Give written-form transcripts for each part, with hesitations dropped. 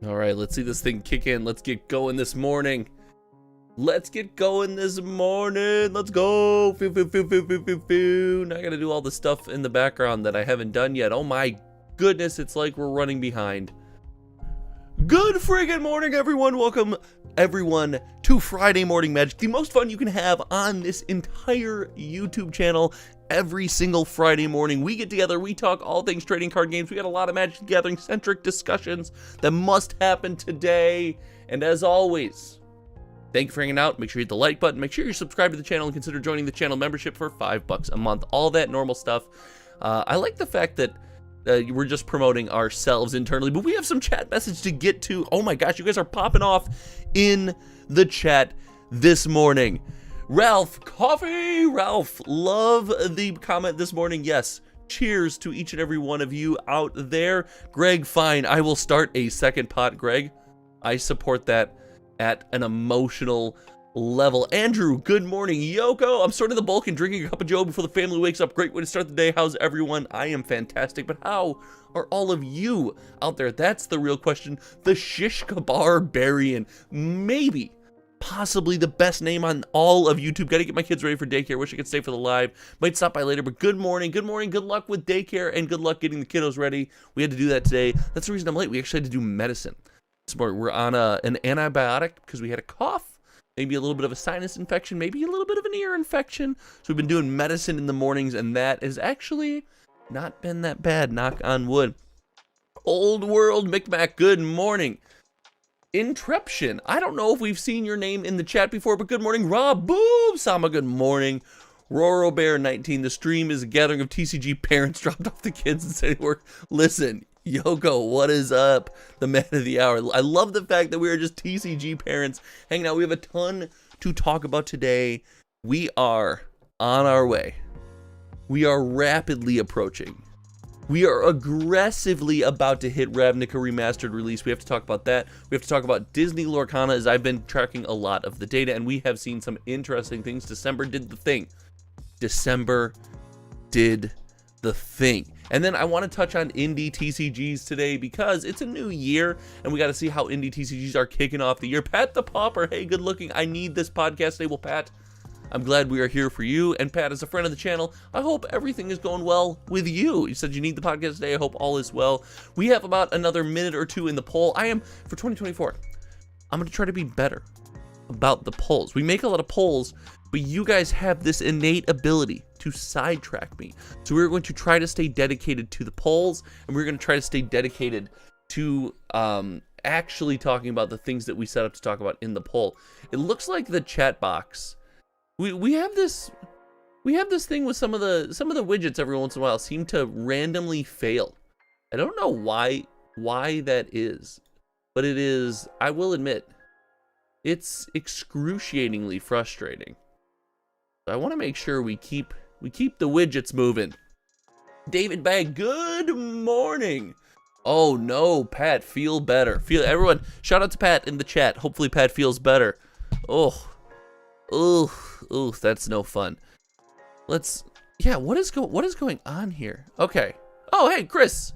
All right, let's see this thing kick in. Let's get going this morning. Let's get going this morning. Let's go. Now I gotta do all the stuff in the background that I haven't done yet. Oh my goodness, it's like we're running behind. Good friggin' morning, everyone. Welcome, everyone, to Friday Morning Magic, the most fun you can have on this entire YouTube channel. Every single Friday morning, we get together, we talk all things trading card games. We got a lot of Magic the Gathering-centric discussions that must happen today. And as always, thank you for hanging out. Make sure you hit the like button. Make sure you're subscribed to the channel and consider joining the channel membership for $5 a month. All that normal stuff. I like the fact that we're just promoting ourselves internally, but we have some chat message to get to. Oh my gosh, you guys are popping off in the chat this morning. Ralph, coffee, Ralph, love the comment this morning. Yes, cheers to each and every one of you out there. Greg, fine, I will start a second pot, Greg. I support that at an emotional level. Andrew, good morning. Yoko, I'm starting the bulk and drinking a cup of joe before the family wakes up. Great way to start the day. How's everyone? I am fantastic, but how are all of you out there? That's the real question. The Shish Barbarian, maybe, possibly the best name on all of YouTube. Gotta get my kids ready for daycare. Wish I could stay for the live. Might stop by later, but good morning. Good morning. Good luck with daycare and good luck getting the kiddos ready. We had to do that today. That's the reason I'm late. We actually had to do medicine. We're on an antibiotic because we had a cough, maybe a little bit of a sinus infection, maybe a little bit of an ear infection. So we've been doing medicine in the mornings, and that has actually not been that bad, knock on wood. Old World Micmac, good morning. Intreption, I don't know if we've seen your name in the chat before, but good morning. Rob Boom Sama, good morning. Roro Bear 19, the stream is a gathering of TCG parents dropped off the kids and said, listen, Yoko, what is up? The man of the hour. I love the fact that we are just TCG parents hanging out. We have a ton to talk about today. We are on our way. We are rapidly approaching. We are aggressively about to hit Ravnica Remastered release. We have to talk about that. We have to talk about Disney Lorcana, as I've been tracking a lot of the data, and we have seen some interesting things. December did the thing. December did the thing. And then I want to touch on indie TCGs today because it's a new year, and we got to see how indie TCGs are kicking off the year. Pat the Pauper, hey, good looking. I need this podcast today. Well, Pat, I'm glad we are here for you. And Pat, as a friend of the channel, I hope everything is going well with you. You said you need the podcast today. I hope all is well. We have about another minute or two in the poll. For 2024, I'm going to try to be better about the polls. We make a lot of polls, but you guys have this innate ability to sidetrack me. So we're going to try to stay dedicated to the polls, and we're going to try to stay dedicated to actually talking about the things that we set up to talk about in the poll. It looks like the chat box. We have this thing with some of the widgets every once in a while seem to randomly fail. I don't know why that is, but it is, I will admit, it's excruciatingly frustrating. So I want to make sure we keep the widgets moving. David Bag, good morning. Oh no, Pat, feel better. Everyone, shout out to Pat in the chat. Hopefully Pat feels better. Oh, that's no fun. What is going on here? Okay. Oh, hey, Chris,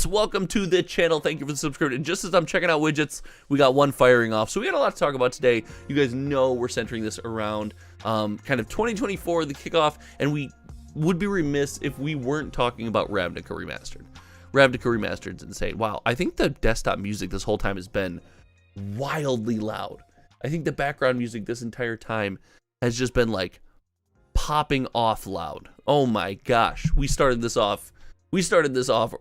welcome to the channel. Thank you for the subscription. And just as I'm checking out widgets, we got one firing off. So we got a lot to talk about today. You guys know we're centering this around kind of 2024, the kickoff, and we would be remiss if we weren't talking about Ravnica Remastered. Ravnica Remastered is insane. Wow, I think the desktop music this whole time has been wildly loud. I think the background music this entire time has just been like popping off loud. Oh my gosh, we started this off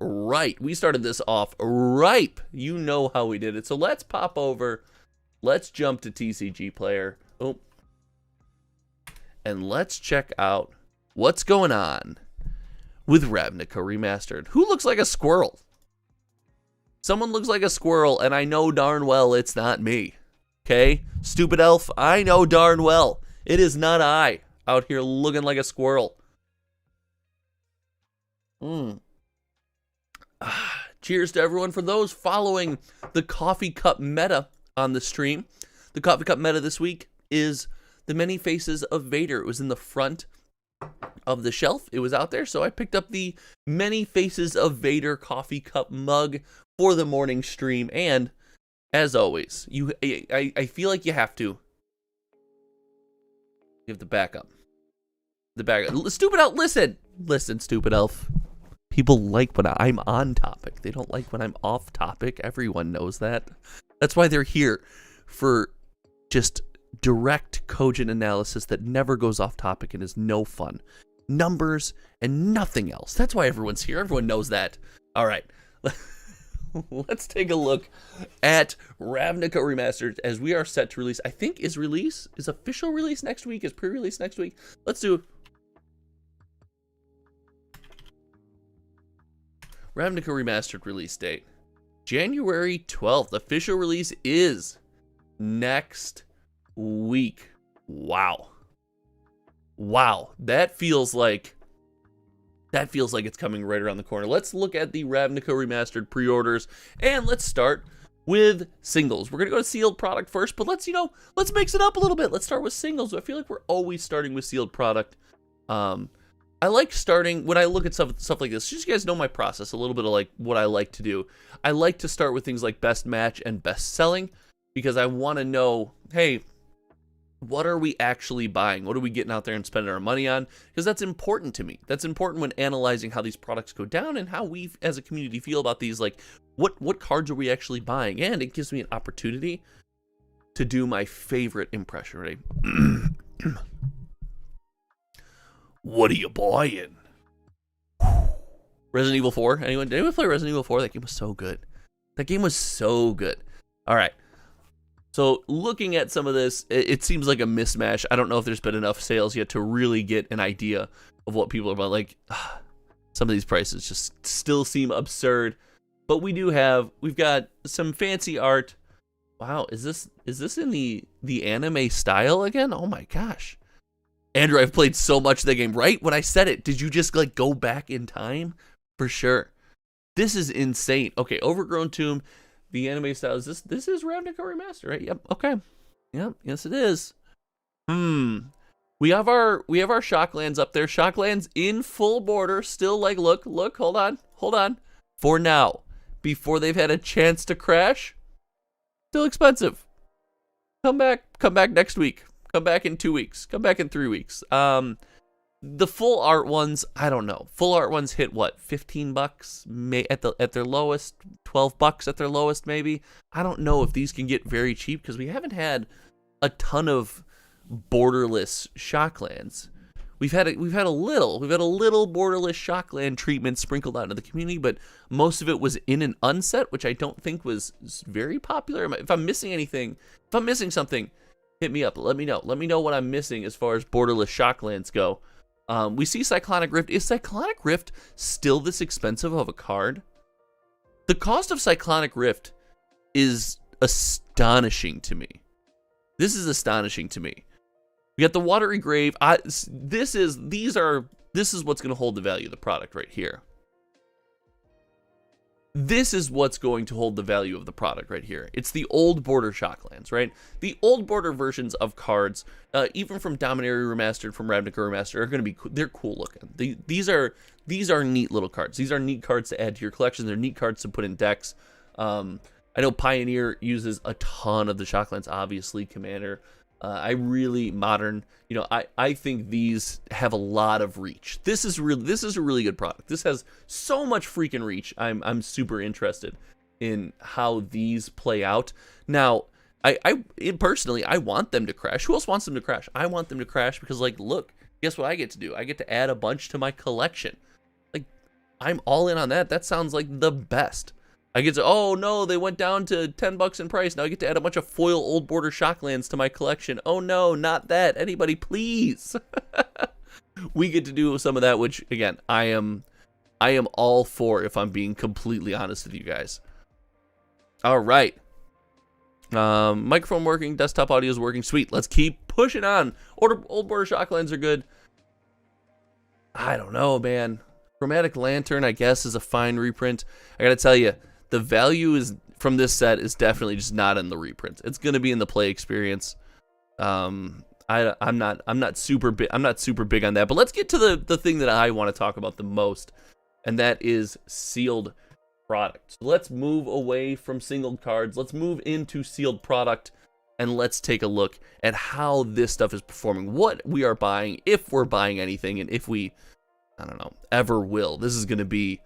right. We started this off ripe. You know how we did it. So let's pop over. Let's jump to TCG Player. Oh. And let's check out what's going on with Ravnica Remastered. Who looks like a squirrel? Someone looks like a squirrel, and I know darn well it's not me. Okay? Stupid elf, I know darn well it is not I out here looking like a squirrel. Cheers to everyone. For those following the coffee cup meta on the stream, the coffee cup meta this week is the Many Faces of Vader. It was in the front of the shelf. It was out there, so I picked up the Many Faces of Vader coffee cup mug for the morning stream, and as always, I feel like you have to give the backup. The backup. Stupid elf, listen, stupid elf. People like when I'm on topic. They don't like when I'm off topic. Everyone knows that. That's why they're here, for just direct, cogent analysis that never goes off topic and is no fun. Numbers and nothing else. That's why everyone's here. Everyone knows that. All right. Let's take a look at Ravnica Remastered, as we are set to release. I think is official release next week, is pre-release next week. Let's do Ravnica Remastered release date. January 12th. Official release is next week. Wow. That feels like it's coming right around the corner. Let's look at the Ravnica Remastered pre-orders, and let's start with singles. We're gonna go to sealed product first, but let's mix it up a little bit. Let's start with singles. I feel like we're always starting with sealed product. I like starting when I look at stuff like this. Just so you guys know my process, a little bit of like what I like to do. I like to start with things like best match and best selling, because I want to know, hey, what are we actually buying? What are we getting out there and spending our money on? Because that's important to me. That's important when analyzing how these products go down and how we as a community feel about these. Like, what cards are we actually buying? And it gives me an opportunity to do my favorite impression. Ready? What are you buying? Resident Evil 4. Did anyone play Resident Evil 4? That game was so good. All right. So looking at some of this, it seems like a mismatch. I don't know if there's been enough sales yet to really get an idea of what people are buying. Like, some of these prices just still seem absurd. But we've got some fancy art. Wow, is this in the anime style again? Oh my gosh. Andrew, I've played so much of the game. Right when I said it, did you just like go back in time? For sure. This is insane. Okay, Overgrown Tomb. The anime style is this is Ravnica Remastered, right? Yep. Okay. Yep. Yes, it is. We have our Shocklands up there. Shocklands in full border. Still like look. Hold on. For now, before they've had a chance to crash, still expensive. Come back next week. Come back in 2 weeks. Come back in 3 weeks. The full art ones, I don't know. Full art ones hit what, $15 at their lowest, $12 at their lowest maybe. I don't know if these can get very cheap, because we haven't had a ton of borderless Shocklands. We've had a little borderless Shockland treatment sprinkled out into the community, but most of it was in an unset, which I don't think was very popular. If I'm missing anything, if I'm missing something, hit me up. Let me know. Let me know what I'm missing as far as borderless Shocklands go. We see Cyclonic Rift. Is Cyclonic Rift still this expensive of a card? The cost of Cyclonic Rift is astonishing to me. This is astonishing to me. We got the Watery Grave. This is what's going to hold the value of the product right here. This is what's going to hold the value of the product right here. It's the old border Shocklands, right? The old border versions of cards, even from Dominaria Remastered, from Ravnica Remastered, are going to be they're cool looking. These are neat little cards. These are neat cards to add to your collection. They're neat cards to put in decks. I know Pioneer uses a ton of the Shocklands, obviously. Commander. Modern, I think these have a lot of reach. This is a really good product. This has so much freaking reach. I'm super interested in how these play out. Now, personally, I want them to crash. Who else wants them to crash? I want them to crash because, like, look, guess what I get to do? I get to add a bunch to my collection. Like, I'm all in on that. That sounds like the best. I get to, oh no, they went down to $10 in price. Now I get to add a bunch of foil old border Shocklands to my collection. Oh no, not that. Anybody, please. We get to do some of that, which again, I am all for, if I'm being completely honest with you guys. All right. Microphone working, desktop audio is working. Sweet. Let's keep pushing on. Old border Shocklands are good. I don't know, man. Chromatic Lantern, I guess, is a fine reprint. I gotta tell you, the value is from this set is definitely just not in the reprint. It's gonna be in the play experience. I'm not super big on that. But let's get to the thing that I want to talk about the most, and that is sealed product. So let's move away from singled cards. Let's move into sealed product, and let's take a look at how this stuff is performing, what we are buying, if we're buying anything, and if we, I don't know, ever will. This is going to be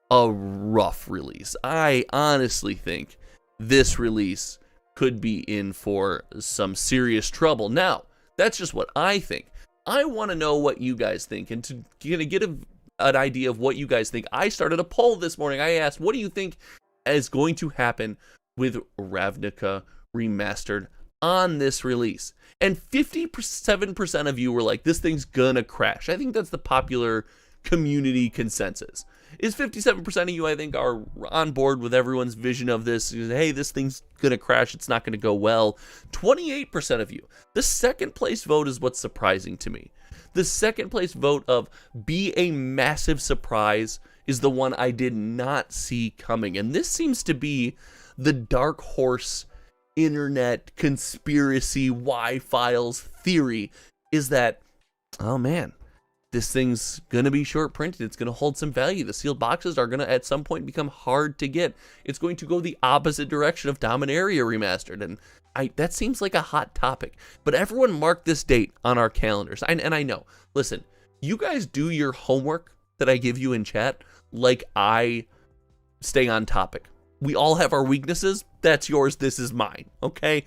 a rough release. I honestly think this release could be in for some serious trouble. Now, that's just what I think. I want to know what you guys think, and to get an idea of what you guys think, I started a poll this morning. I asked, what do you think is going to happen with Ravnica Remastered on this release? And 57% of you were like, this thing's gonna crash. I think that's the popular community consensus. Is 57% of you, I think, are on board with everyone's vision of this. Hey, this thing's gonna crash, it's not gonna go well. 28% of you. The second place vote is what's surprising to me. The second place vote of be a massive surprise is the one I did not see coming. And this seems to be the dark horse internet conspiracy Y-Files theory, is that, oh man, this thing's going to be short printed. It's going to hold some value. The sealed boxes are going to at some point become hard to get. It's going to go the opposite direction of Dominaria Remastered. And that seems like a hot topic. But everyone mark this date on our calendars. And I know, listen, you guys do your homework that I give you in chat like I stay on topic. We all have our weaknesses. That's yours. This is mine. Okay?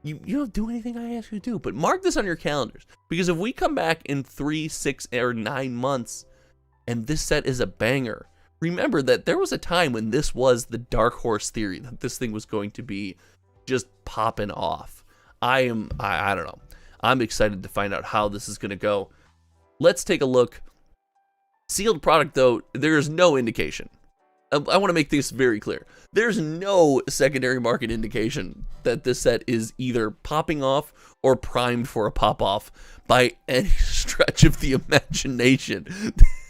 You don't do anything I ask you to do, but mark this on your calendars, because if we come back in 3, 6, or 9 months and this set is a banger, remember that there was a time when this was the dark horse theory, that this thing was going to be just popping off. I don't know. I'm excited to find out how this is going to go. Let's take a look. Sealed product, though, there is no indication. I want to make this very clear. There's no secondary market indication that this set is either popping off or primed for a pop-off by any stretch of the imagination.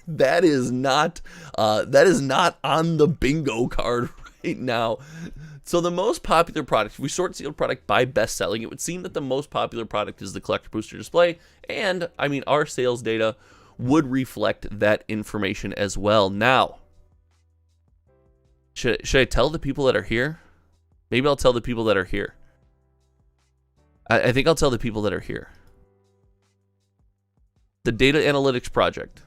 That is not on the bingo card right now. So the most popular product, if we sort sealed product by best-selling, it would seem that the most popular product is the Collector Booster Display, and, I mean, our sales data would reflect that information as well. Now, should I tell the people that are here? Maybe I'll tell the people that are here. I think I'll tell the people that are here. The data analytics project,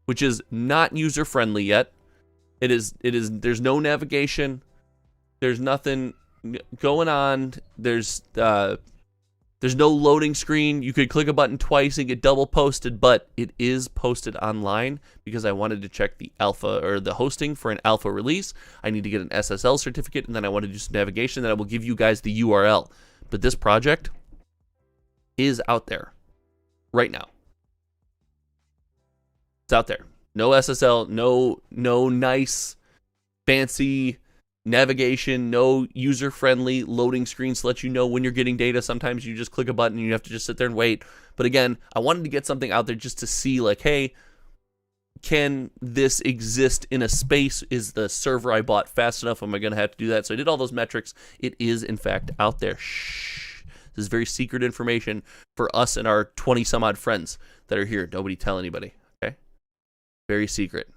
which is not user friendly yet. There's no navigation. There's nothing going on. There's no loading screen. You could click a button twice and get double posted, but it is posted online because I wanted to check the alpha or the hosting for an alpha release. I need to get an SSL certificate, and then I want to do some navigation. Then I will give you guys the URL. But this project is out there right now. It's out there. No SSL, no nice, fancy navigation, no user-friendly loading screens to let you know when you're getting data. Sometimes you just click a button and you have to just sit there and wait. But again, I wanted to get something out there just to see, like, hey, can this exist in a space? Is the server I bought fast enough? Am I going to have to do that? So I did all those metrics. It is, in fact, out there. Shh. This is very secret information for us and our 20-some-odd friends that are here. Nobody tell anybody, okay? Very secret.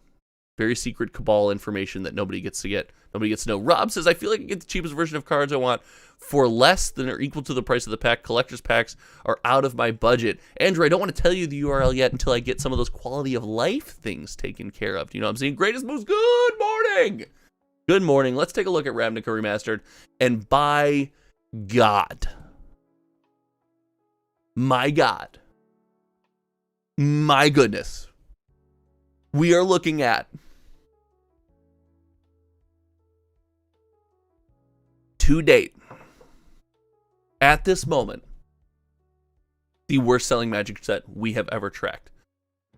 Very secret cabal information that nobody gets to get. Nobody gets to know. Rob says, I feel like I get the cheapest version of cards I want for less than or equal to the price of the pack. Collector's packs are out of my budget. Andrew, I don't want to tell you the URL yet until I get some of those quality of life things taken care of. Do you know what I'm saying? Greatest moves. Good morning. Good morning. Let's take a look at Ravnica Remastered. And by God, my God, my goodness, we are looking at to date, at this moment, the worst selling Magic set we have ever tracked.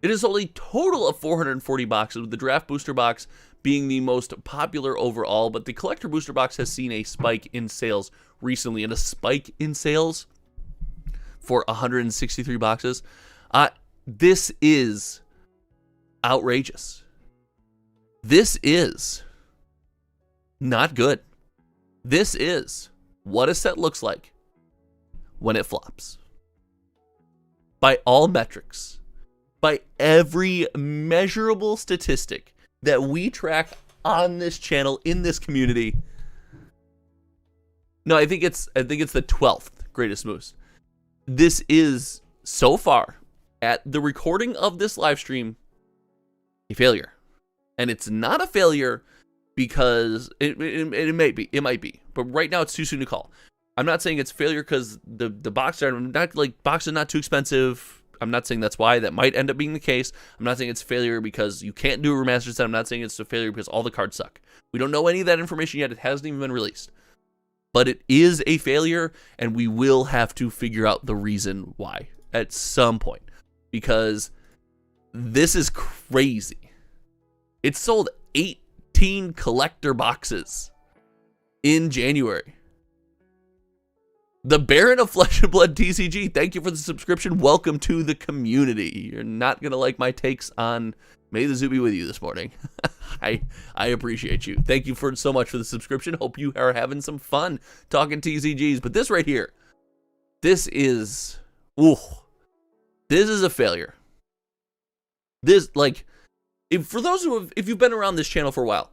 It is only a total of 440 boxes, with the draft booster box being the most popular overall, but the collector booster box has seen a spike in sales recently, and a spike in sales for 163 boxes. This is outrageous. This is not good. This is what a set looks like when it flops. By all metrics, by every measurable statistic that we track on this channel, in this community. No, I think it's the 12th greatest moose. This is, so far, at the recording of this live stream, a failure. And it's not a failure because it might be, but right now it's too soon to call. I'm not saying it's failure because the boxes are not, like, boxes are not too expensive. I'm not saying that's why. That might end up being the case. I'm not saying it's failure because you can't do a remastered set. I'm not saying it's a failure because all the cards suck. We don't know any of that information yet. It hasn't even been released. But it is a failure, and we will have to figure out the reason why at some point. Because this is crazy. It sold 18 collector boxes in January. The Baron of Flesh and Blood TCG, thank you for the subscription. Welcome to the community. You're not going to like my takes on May the Zoo be with you this morning. I appreciate you. Thank you so much for the subscription. Hope you are having some fun talking TCGs. But this right here, this is a failure. This, like, if you've been around this channel for a while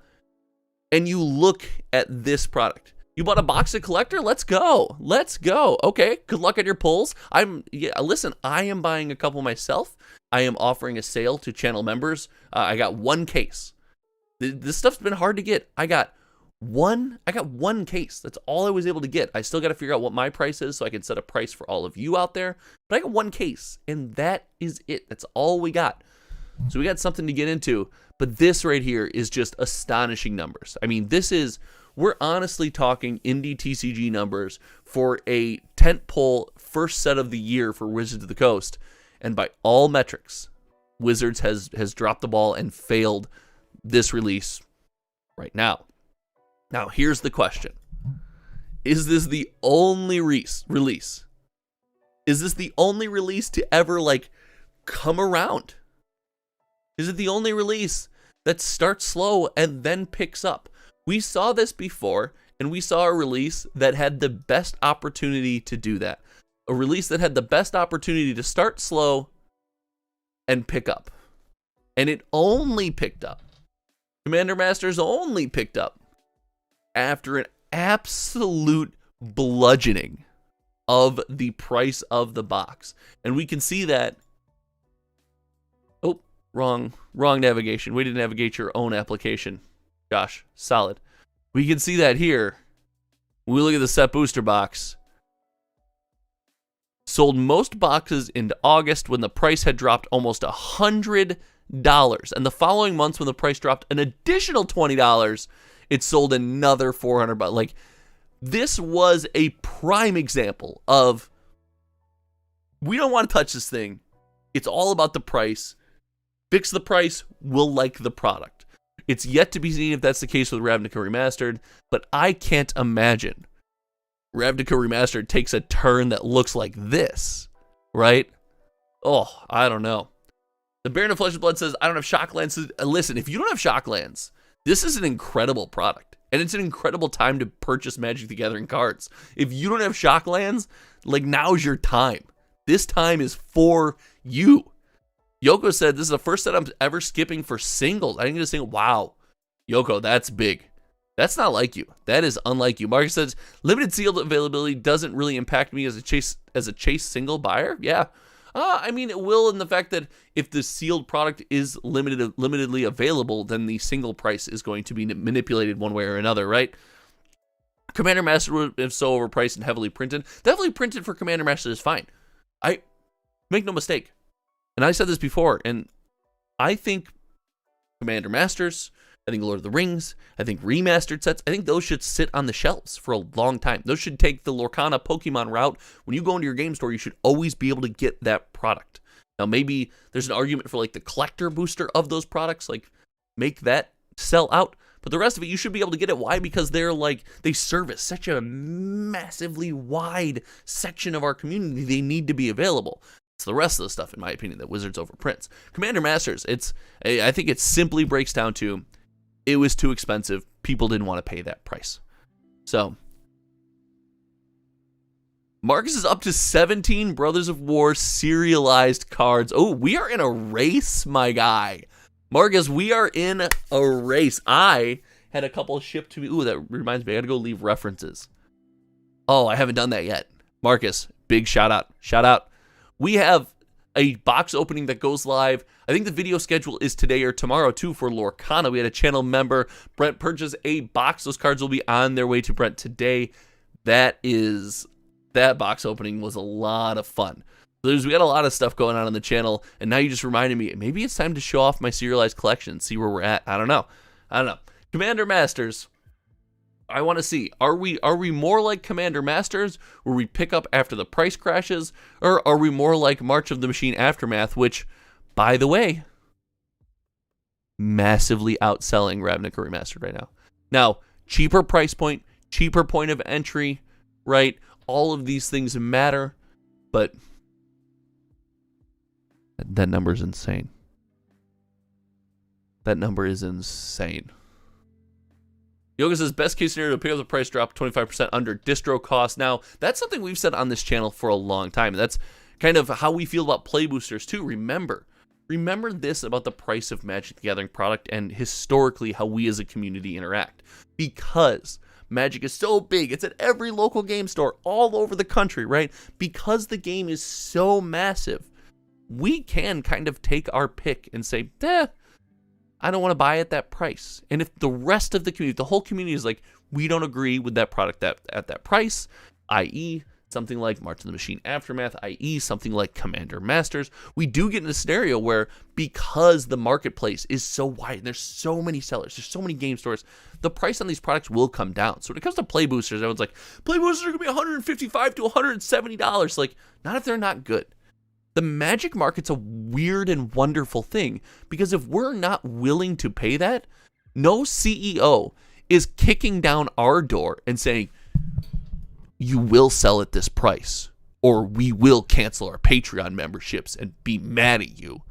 and you look at this product, you bought a box of collector? Let's go. Okay, good luck at your pulls. Listen, I am buying a couple myself. I am offering a sale to channel members. I got one case. This stuff's been hard to get. I got one case. That's all I was able to get. I still got to figure out what my price is so I can set a price for all of you out there. But I got one case, and that is it. That's all we got. So we got something to get into. But this right here is just astonishing numbers. I mean, we're honestly talking indie TCG numbers for a tentpole first set of the year for Wizards of the Coast. And by all metrics, Wizards has dropped the ball and failed this release right now. Now, here's the question. Is this the only release? Is this the only release to ever, like, come around? Is it the only release that starts slow and then picks up? We saw this before, and we saw a release that had the best opportunity to do that. A release that had the best opportunity to start slow and pick up. And it only picked up. Commander Masters only picked up after an absolute bludgeoning of the price of the box. And we can see that. Oh, wrong navigation. Way to navigate your own application. Gosh, solid. We can see that here. When we look at the set booster box. Sold most boxes into August when the price had dropped almost $100. And the following months when the price dropped an additional $20, it sold another $400. Like, this was a prime example of, we don't want to touch this thing. It's all about the price. Fix the price, we'll like the product. It's yet to be seen if that's the case with Ravnica Remastered, but I can't imagine Ravnica Remastered takes a turn that looks like this, right? Oh, I don't know. The Baron of Flesh and Blood says, I don't have Shocklands. Listen, if you don't have Shocklands, this is an incredible product. And it's an incredible time to purchase Magic the Gathering cards. If you don't have Shocklands, like, now's your time. This time is for you. Yoko said, this is the first set I'm ever skipping for singles. I didn't get a single. Wow. Yoko, that's big. That's not like you. That is unlike you. Marcus says, limited sealed availability doesn't really impact me as a chase single buyer. Yeah. I mean, it will in the fact that if the sealed product is limitedly available, then the single price is going to be manipulated one way or another, right? Commander Master would have so overpriced and heavily printed. Definitely printed for Commander Master is fine. I make no mistake. And I said this before, and I think Commander Masters, I think Lord of the Rings, I think remastered sets, I think those should sit on the shelves for a long time. Those should take the Lorcana Pokemon route. When you go into your game store, you should always be able to get that product. Now, maybe there's an argument for, like, the collector booster of those products, like, make that sell out. But the rest of it, you should be able to get it. Why? Because they service such a massively wide section of our community. They need to be available. It's the rest of the stuff, in my opinion, that Wizards overprints. Commander Masters, I think it simply breaks down to, it was too expensive. People didn't want to pay that price. So, Marcus is up to 17 Brothers of War serialized cards. Oh, we are in a race, my guy. Marcus, we are in a race. I had a couple shipped to me. Ooh, that reminds me. I got to go leave references. Oh, I haven't done that yet. Marcus, big shout out. Shout out. We have a box opening that goes live. I think the video schedule is today or tomorrow, too, for Lorcana. We had a channel member. Brent purchased a box. Those cards will be on their way to Brent today. That box opening was a lot of fun. We got a lot of stuff going on the channel, and now you just reminded me, maybe it's time to show off my serialized collection, see where we're at. I don't know. Commander Masters. I want to see, are we more like Commander Masters, where we pick up after the price crashes, or are we more like March of the Machine Aftermath, which, by the way, massively outselling Ravnica Remastered right now. Now, cheaper price point, cheaper point of entry, right? All of these things matter, but that number is insane. That number is insane. Yoga says, best case scenario, pick up the price drop 25% under distro cost. Now, that's something we've said on this channel for a long time. That's kind of how we feel about play boosters, too. Remember this about the price of Magic the Gathering product and historically how we as a community interact. Because Magic is so big, it's at every local game store all over the country, right? Because the game is so massive, we can kind of take our pick and say, I don't want to buy at that price. And if the rest of the community, the whole community is like, we don't agree with that product at that price, i.e. something like March of the Machine Aftermath, i.e. something like Commander Masters, we do get in a scenario where, because the marketplace is so wide and there's so many sellers, there's so many game stores, the price on these products will come down. So when it comes to play boosters, everyone's like, play boosters are going to be $155 to $170. Like, not if they're not good. The Magic market's a weird and wonderful thing, because if we're not willing to pay that, no CEO is kicking down our door and saying, you will sell at this price, or we will cancel our Patreon memberships and be mad at you.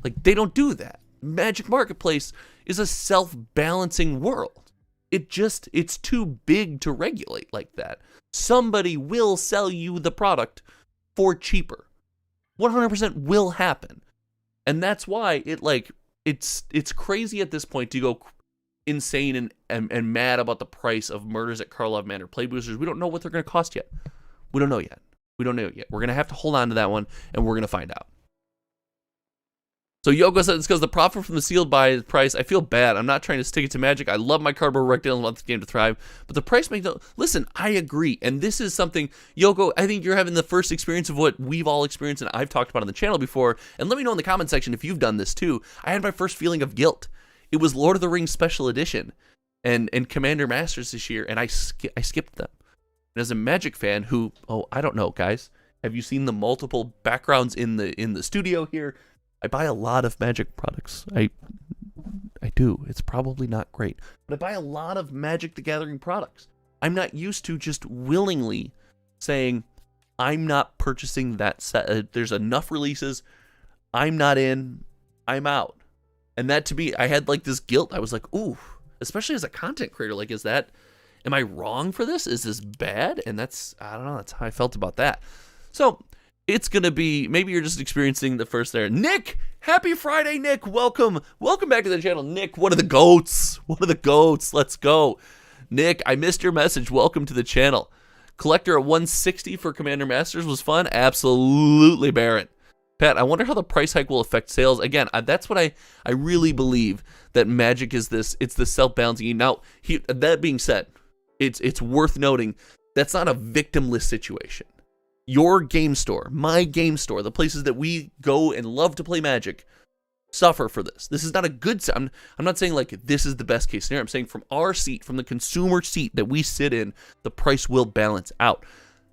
Like, they don't do that. Magic Marketplace is a self-balancing world. It's too big to regulate like that. Somebody will sell you the product for cheaper. 100% will happen. And that's why it's crazy at this point to go insane and mad about the price of Murders at Karlov Manor play boosters. We don't know what they're going to cost yet. We don't know yet. We're going to have to hold on to that one, and we're going to find out. So Yoko said it's because the profit from the sealed buy price, I feel bad. I'm not trying to stick it to Magic. I love my cardboard rectangle and want this game to thrive. But the price makes no... Listen, I agree. And this is something, Yoko, I think you're having the first experience of what we've all experienced and I've talked about on the channel before. And let me know in the comment section if you've done this too. I had my first feeling of guilt. It was Lord of the Rings Special Edition and Commander Masters this year, and I skipped them. And as a Magic fan who, I don't know, guys. Have you seen the multiple backgrounds in the studio here? I buy a lot of Magic products. I do. It's probably not great. But I buy a lot of Magic the Gathering products. I'm not used to just willingly saying, I'm not purchasing that set. There's enough releases. I'm not in. I'm out. And that to me, I had like this guilt. I was like, ooh, especially as a content creator, like, am I wrong for this? Is this bad? And I don't know, that's how I felt about that. So it's going to be, maybe you're just experiencing the first there. Nick, happy Friday, Nick. Welcome back to the channel. Nick, one of the goats. Let's go. Nick, I missed your message. Welcome to the channel. Collector at 160 for Commander Masters was fun. Absolutely, Barrett. Pat, I wonder how the price hike will affect sales. Again, that's what I really believe, that Magic is this. It's the self-balancing. Now, that being said, it's worth noting that's not a victimless situation. Your game store, my game store, the places that we go and love to play Magic, suffer for this. This is not a good... I'm not saying like this is the best case scenario. I'm saying from our seat, from the consumer seat that we sit in, the price will balance out.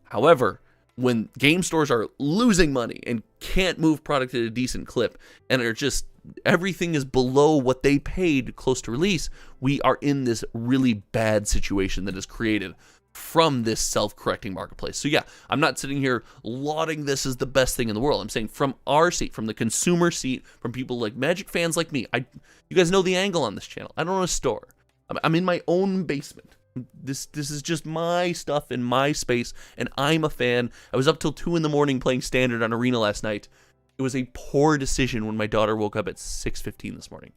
However, when game stores are losing money and can't move product at a decent clip and are just... everything is below what they paid close to release, we are in this really bad situation that is created from this self-correcting marketplace. So yeah, I'm not sitting here lauding this as the best thing in the world. I'm saying from our seat, from the consumer seat, from people like Magic fans like me. You guys know the angle on this channel. I don't own a store. I'm in my own basement. This is just my stuff in my space, and I'm a fan. I was up till 2 in the morning playing Standard on Arena last night. It was a poor decision when my daughter woke up at 6:15 this morning.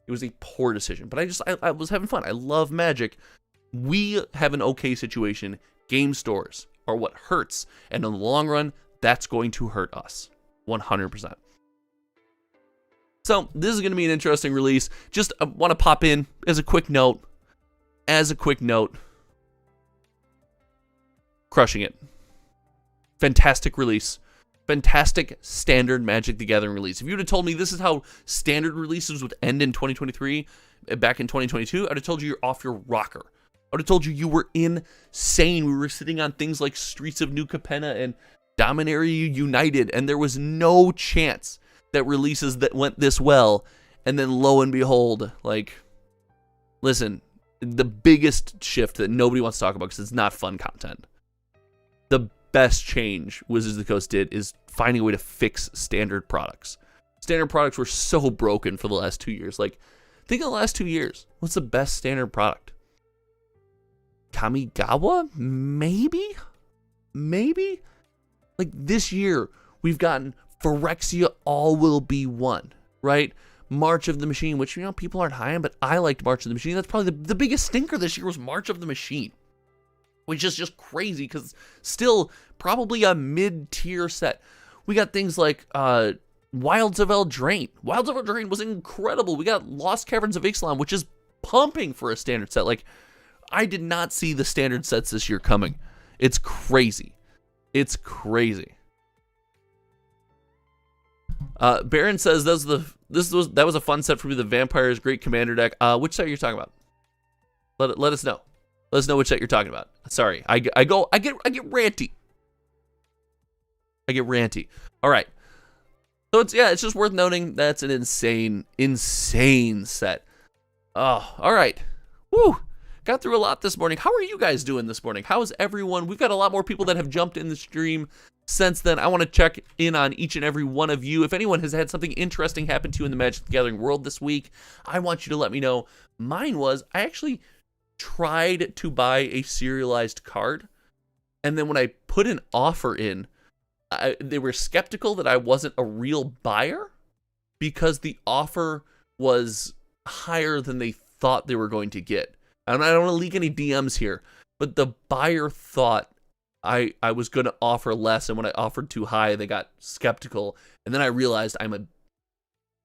It was a poor decision, but I was having fun. I love Magic. We have an okay situation. Game stores are what hurts, and in the long run, that's going to hurt us 100%. So this is going to be an interesting release. Just want to pop in as a quick note. Crushing it. Fantastic release. Fantastic standard Magic the Gathering release. If you would have told me this is how standard releases would end in 2023, back in 2022, I'd have told you you're off your rocker. I would have told you you were insane. We were sitting on things like Streets of New Capenna and Dominaria United, and there was no chance that releases that went this well. And then lo and behold, like, listen, the biggest shift that nobody wants to talk about because it's not fun content. The best change Wizards of the Coast did is finding a way to fix standard products. Standard products were so broken for the last 2 years. Like, think of the last 2 years. What's the best standard product? Kamigawa? Maybe? Like, this year, we've gotten Phyrexia All Will Be One, right? March of the Machine, which, you know, people aren't high on, but I liked March of the Machine. That's probably the biggest stinker this year was March of the Machine, which is just crazy because still probably a mid-tier set. We got things like Wilds of Eldraine. Wilds of Eldraine was incredible. We got Lost Caverns of Ixalan, which is pumping for a standard set. Like, I did not see the standard sets this year coming. It's crazy. Baron says that was a fun set for me. The Vampires Great Commander deck. Which set are you talking about? Let us know. Let us know which set you're talking about. Sorry, I get ranty. All right. So it's just worth noting that's an insane set. Oh, all right. Woo. Got through a lot this morning. How are you guys doing this morning? How is everyone? We've got a lot more people that have jumped in the stream since then. I want to check in on each and every one of you. If anyone has had something interesting happen to you in the Magic the Gathering world this week, I want you to let me know. Mine was, I actually tried to buy a serialized card, and then when I put an offer in, they were skeptical that I wasn't a real buyer because the offer was higher than they thought they were going to get. And I don't want to leak any DMs here, but the buyer thought I was going to offer less, and when I offered too high, they got skeptical. And then I realized I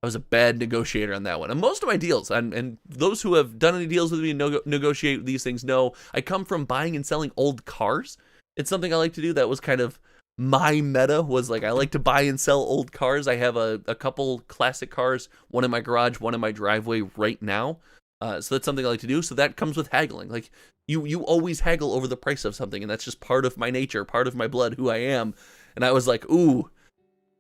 was a bad negotiator on that one. And most of my deals, and those who have done any deals with me and negotiate these things know, I come from buying and selling old cars. It's something I like to do. That was kind of my meta, was like I like to buy and sell old cars. I have a couple classic cars, one in my garage, one in my driveway right now. So that's something I like to do. So that comes with haggling. Like you always haggle over the price of something, and that's just part of my nature, part of my blood, who I am. And I was like, ooh,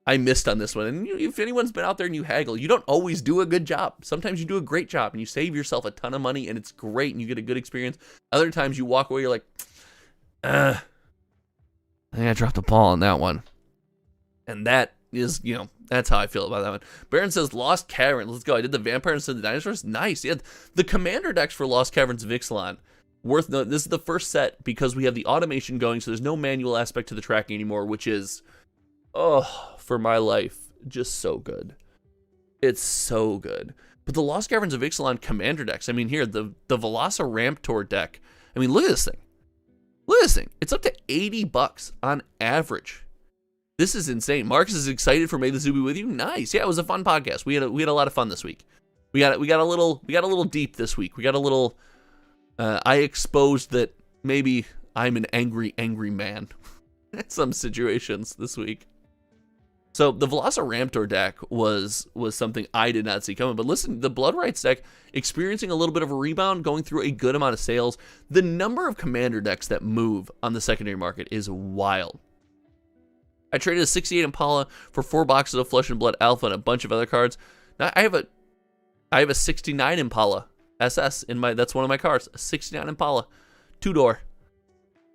I missed on this one. And if anyone's been out there and you haggle, you don't always do a good job. Sometimes you do a great job and you save yourself a ton of money and it's great and you get a good experience. Other times you walk away, you're like, I think I dropped the ball on that one. And that is, that's how I feel about that one. Baron says Lost Caverns. Let's go. I did the Vampires and the Dinosaurs. Nice. Yeah, the commander decks for Lost Caverns of Ixalan. Worth noting, this is the first set because we have the automation going, so there's no manual aspect to the tracking anymore, which is, for my life, just so good. It's so good. But the Lost Caverns of Ixalan commander decks, I mean, here, the Velociraptor deck, I mean, look at this thing. Look at this thing. It's up to $80 on average. This is insane. Marcus is excited for May the Zoo be with you. Nice. Yeah, it was a fun podcast. We had a lot of fun this week. We got a little deep this week. We got a little. I exposed that maybe I'm an angry man in some situations this week. So the Velociraptor deck was something I did not see coming. But listen, the Blood Rights deck experiencing a little bit of a rebound, going through a good amount of sales. The number of commander decks that move on the secondary market is wild. I traded a 68 Impala for 4 boxes of Flesh and Blood Alpha and a bunch of other cards. Now I have a 69 Impala SS in my. That's one of my cars. A 69 Impala, 2-door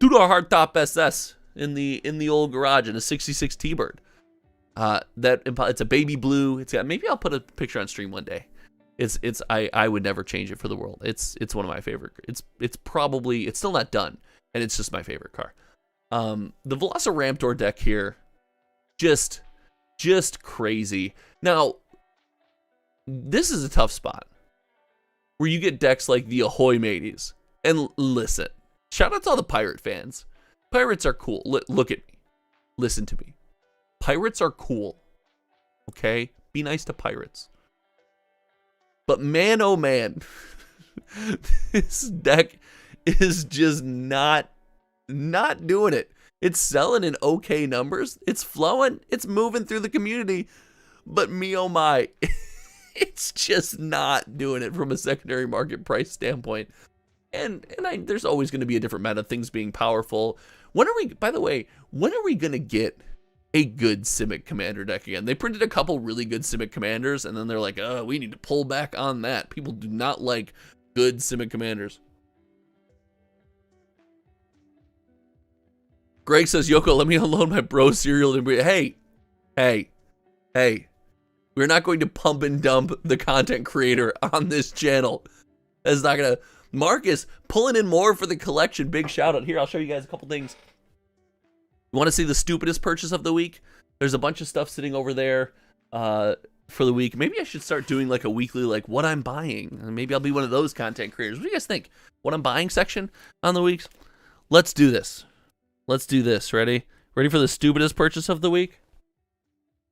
hardtop SS in the old garage, and a 66 T-Bird. It's a baby blue. It's got. Maybe I'll put a picture on stream one day. I would never change it for the world. It's one of my favorite. It's still not done, and it's just my favorite car. The Velociraptor deck here, just crazy. Now, this is a tough spot where you get decks like the Ahoy Mateys. And listen, shout out to all the pirate fans. Pirates are cool. Look at me. Listen to me. Pirates are cool. Okay? Be nice to pirates. But man, oh man, this deck is just not doing it. It's selling in okay numbers. It's flowing. It's moving through the community. But me, oh my, it's just not doing it from a secondary market price standpoint. And there's always going to be a different meta, things being powerful. By the way, when are we going to get a good Simic Commander deck again? They printed a couple really good Simic Commanders, and then they're like, we need to pull back on that. People do not like good Simic Commanders. Greg says, Yoko, let me unload my bro cereal. And hey, we're not going to pump and dump the content creator on this channel. That's not going to... Marcus, pulling in more for the collection. Big shout out. Here, I'll show you guys a couple things. You want to see the stupidest purchase of the week? There's a bunch of stuff sitting over there for the week. Maybe I should start doing like a weekly, like what I'm buying. Maybe I'll be one of those content creators. What do you guys think? What I'm buying section on the weeks? Let's do this. Let's do this. Ready? Ready for the stupidest purchase of the week?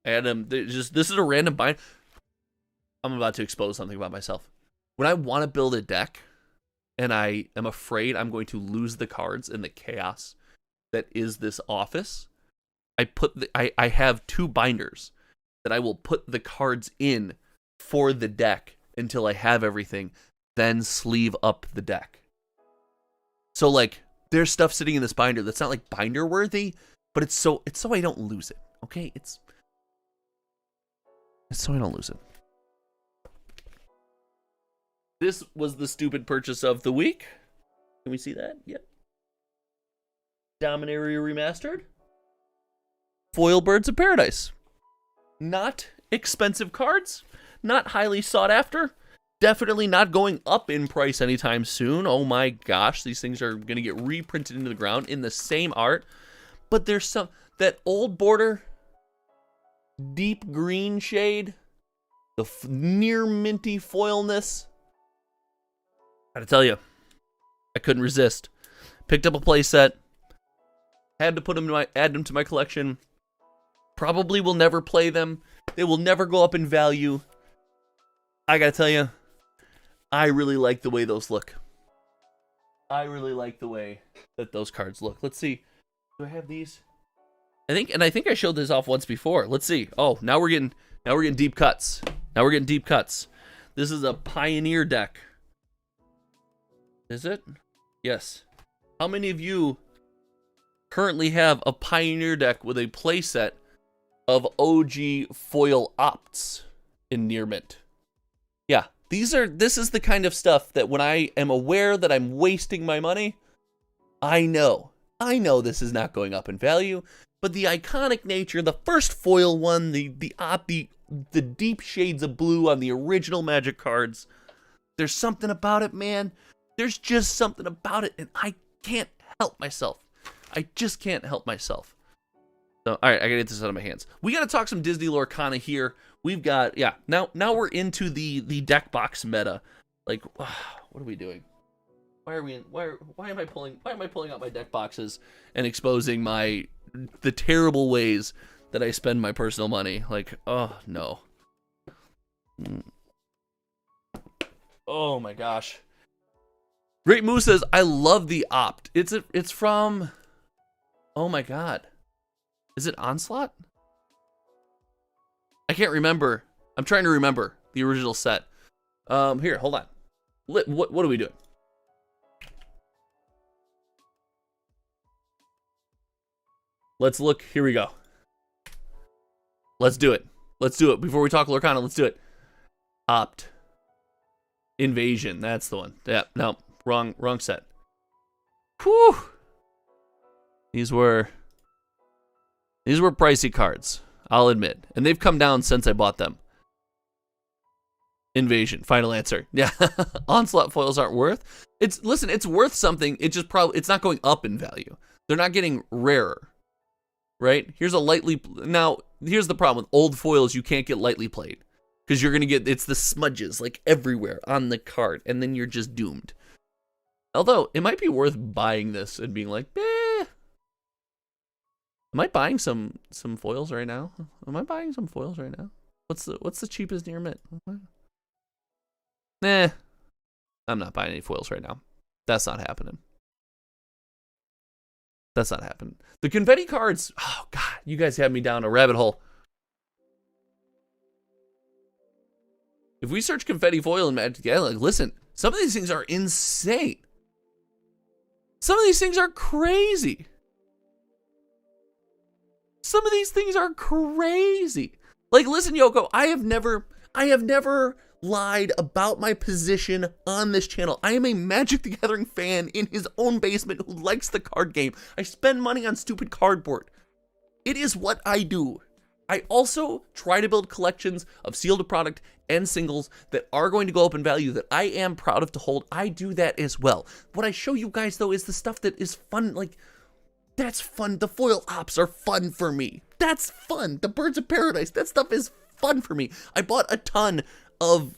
Adam, this is a random buy. I'm about to expose something about myself. When I want to build a deck, and I am afraid I'm going to lose the cards in the chaos that is this office, I have 2 binders that I will put the cards in for the deck until I have everything, then sleeve up the deck. So like there's stuff sitting in this binder that's not like binder worthy, but it's so I don't lose it. Okay? It's so I don't lose it. This was the stupid purchase of the week. Can we see that? Yep. Dominaria Remastered. Foil Birds of Paradise. Not expensive cards. Not highly sought after. Definitely not going up in price anytime soon. Oh my gosh, these things are going to get reprinted into the ground in the same art. But there's that old border, deep green shade, the near minty foilness. Gotta tell you, I couldn't resist. Picked up a playset. Had to add them to my collection. Probably will never play them. They will never go up in value. I gotta tell you, I really like the way those look. I really like the way that those cards look. Let's see. Do I have these? I think I showed this off once before. Let's see. Oh, now we're getting deep cuts. Now we're getting deep cuts. This is a Pioneer deck. Is it? Yes. How many of you currently have a Pioneer deck with a playset of OG foil opts in near mint? Yeah, this is the kind of stuff that when I am aware that I'm wasting my money, I know this is not going up in value, but the iconic nature, the first foil one, the deep shades of blue on the original Magic cards, there's something about it, man. There's just something about it, and I can't help myself. I just can't help myself. So, all right, I gotta get this out of my hands. We gotta talk some Disney Lorcana here. We've got, now we're into the deck box meta. Like, what are we doing? Why am I pulling out my deck boxes and exposing the terrible ways that I spend my personal money? Like, oh no. Oh my gosh. Great Moose says, I love the opt. It's from, oh my god. Is it Onslaught? I can't remember. I'm trying to remember the original set. Here, hold on. What are we doing? Let's look. Here we go. Let's do it. Let's do it. Before we talk Lorcana, let's do it. Opt. Invasion. That's the one. Yeah, no. Wrong set. Whew. These were pricey cards, I'll admit. And they've come down since I bought them. Invasion. Final answer. Yeah. Onslaught foils aren't worth. It's worth something. It's not going up in value. They're not getting rarer. Right? Here's the problem with old foils you can't get lightly played. Because you're going to get, it's the smudges like everywhere on the card, and then you're just doomed. Although, it might be worth buying this and being like, eh. Am I buying some foils right now? Am I buying some foils right now? What's the cheapest near mint? Nah. I'm not buying any foils right now. That's not happening. That's not happening. The confetti cards, oh god, you guys have me down a rabbit hole. If we search confetti foil in Magic the Gathering, like, listen, some of these things are insane. Some of these things are crazy. Some of these things are crazy. Like, listen, Yoko, I have never lied about my position on this channel. I am a Magic the Gathering fan in his own basement who likes the card game. I spend money on stupid cardboard. It is what I do. I also try to build collections of sealed product and singles that are going to go up in value that I am proud of to hold. I do that as well. What I show you guys, though, is the stuff that is fun. Like, that's fun. The foil ops are fun for me. That's fun. The Birds of Paradise, that stuff is fun for me. I bought a ton of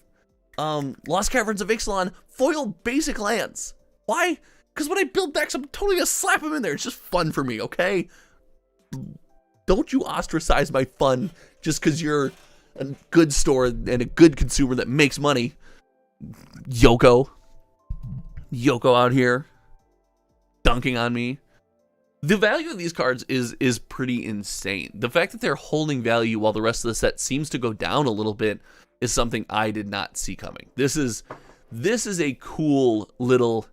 Lost Caverns of Ixalan foil basic lands. Why? Because when I build decks, I'm totally gonna slap them in there. It's just fun for me, okay? Don't you ostracize my fun just because you're a good store and a good consumer that makes money. Yoko out here dunking on me. The value of these cards is pretty insane. The fact that they're holding value while the rest of the set seems to go down a little bit is something I did not see coming. This is a cool little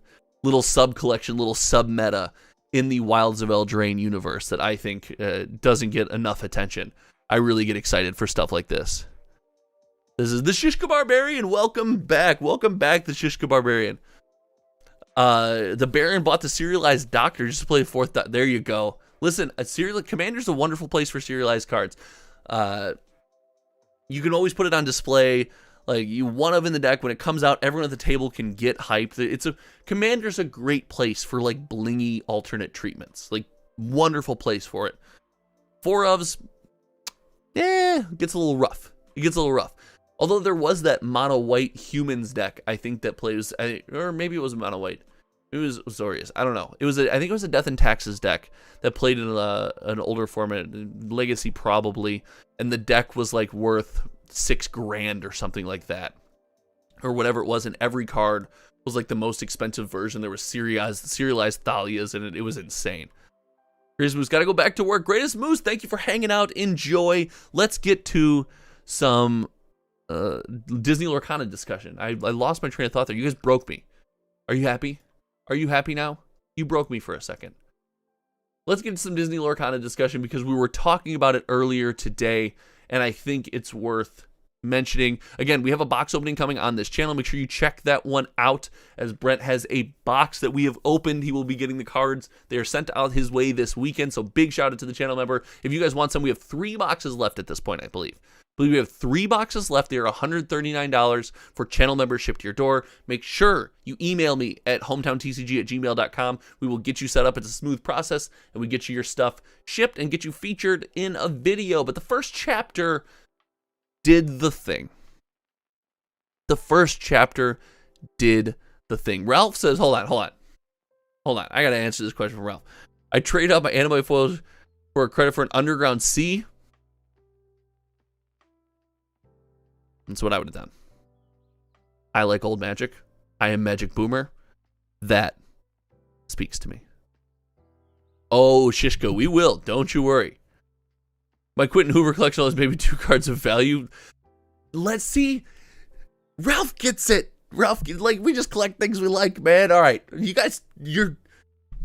sub collection, little sub meta in the Wilds of Eldraine universe that I think doesn't get enough attention. I really get excited for stuff like this. This is the Shishka Barbarian. Welcome back. Welcome back, the Shishka Barbarian. The Baron bought the Serialized Doctor just to play the 4th. There you go. Listen, Commander's a wonderful place for serialized cards. You can always put it on display. Like, you one of in the deck, when it comes out, everyone at the table can get hyped. Commander's a great place for, like, blingy alternate treatments. Like, wonderful place for it. 4 ofs, gets a little rough. It gets a little rough. Although there was that mono white humans deck, I think, that plays, or maybe it was mono white. It was Zorius. I don't know. I think it was a Death and Taxes deck that played in an older format, Legacy probably, and the deck was like worth $6,000 or something like that, or whatever it was. And every card was like the most expensive version. There was serialized Thalias in it. It was insane. Greatest Moose, gotta go back to work. Greatest Moose, thank you for hanging out. Enjoy. Let's get to some Disney Lorcana discussion. I lost my train of thought there. You guys broke me. Are you happy? Are you happy now? You broke me for a second. Let's get to some Disney Lorcana discussion because we were talking about it earlier today, and I think it's worth mentioning. Again, we have a box opening coming on this channel. Make sure you check that one out, as Brent has a box that we have opened. He will be getting the cards. They are sent out his way this weekend, so big shout out to the channel member. If you guys want some, we have 3 boxes left at this point, I believe. We have 3 boxes left. They are $139 for channel membership to your door. Make sure you email me at hometowntcg@gmail.com. We will get you set up. It's a smooth process, and we get you your stuff shipped and get you featured in a video. But the first chapter did the thing. The first chapter did the thing. Ralph says, hold on. I got to answer this question from Ralph. I trade out my anime foils for a credit for an Underground Sea. That's what I would have done. I like old Magic. I am Magic Boomer. That speaks to me. Oh, Shishko, we will. Don't you worry. My Quentin Hoover collection has maybe 2 cards of value. Let's see. Ralph gets it. We just collect things we like, man. All right. You guys, you're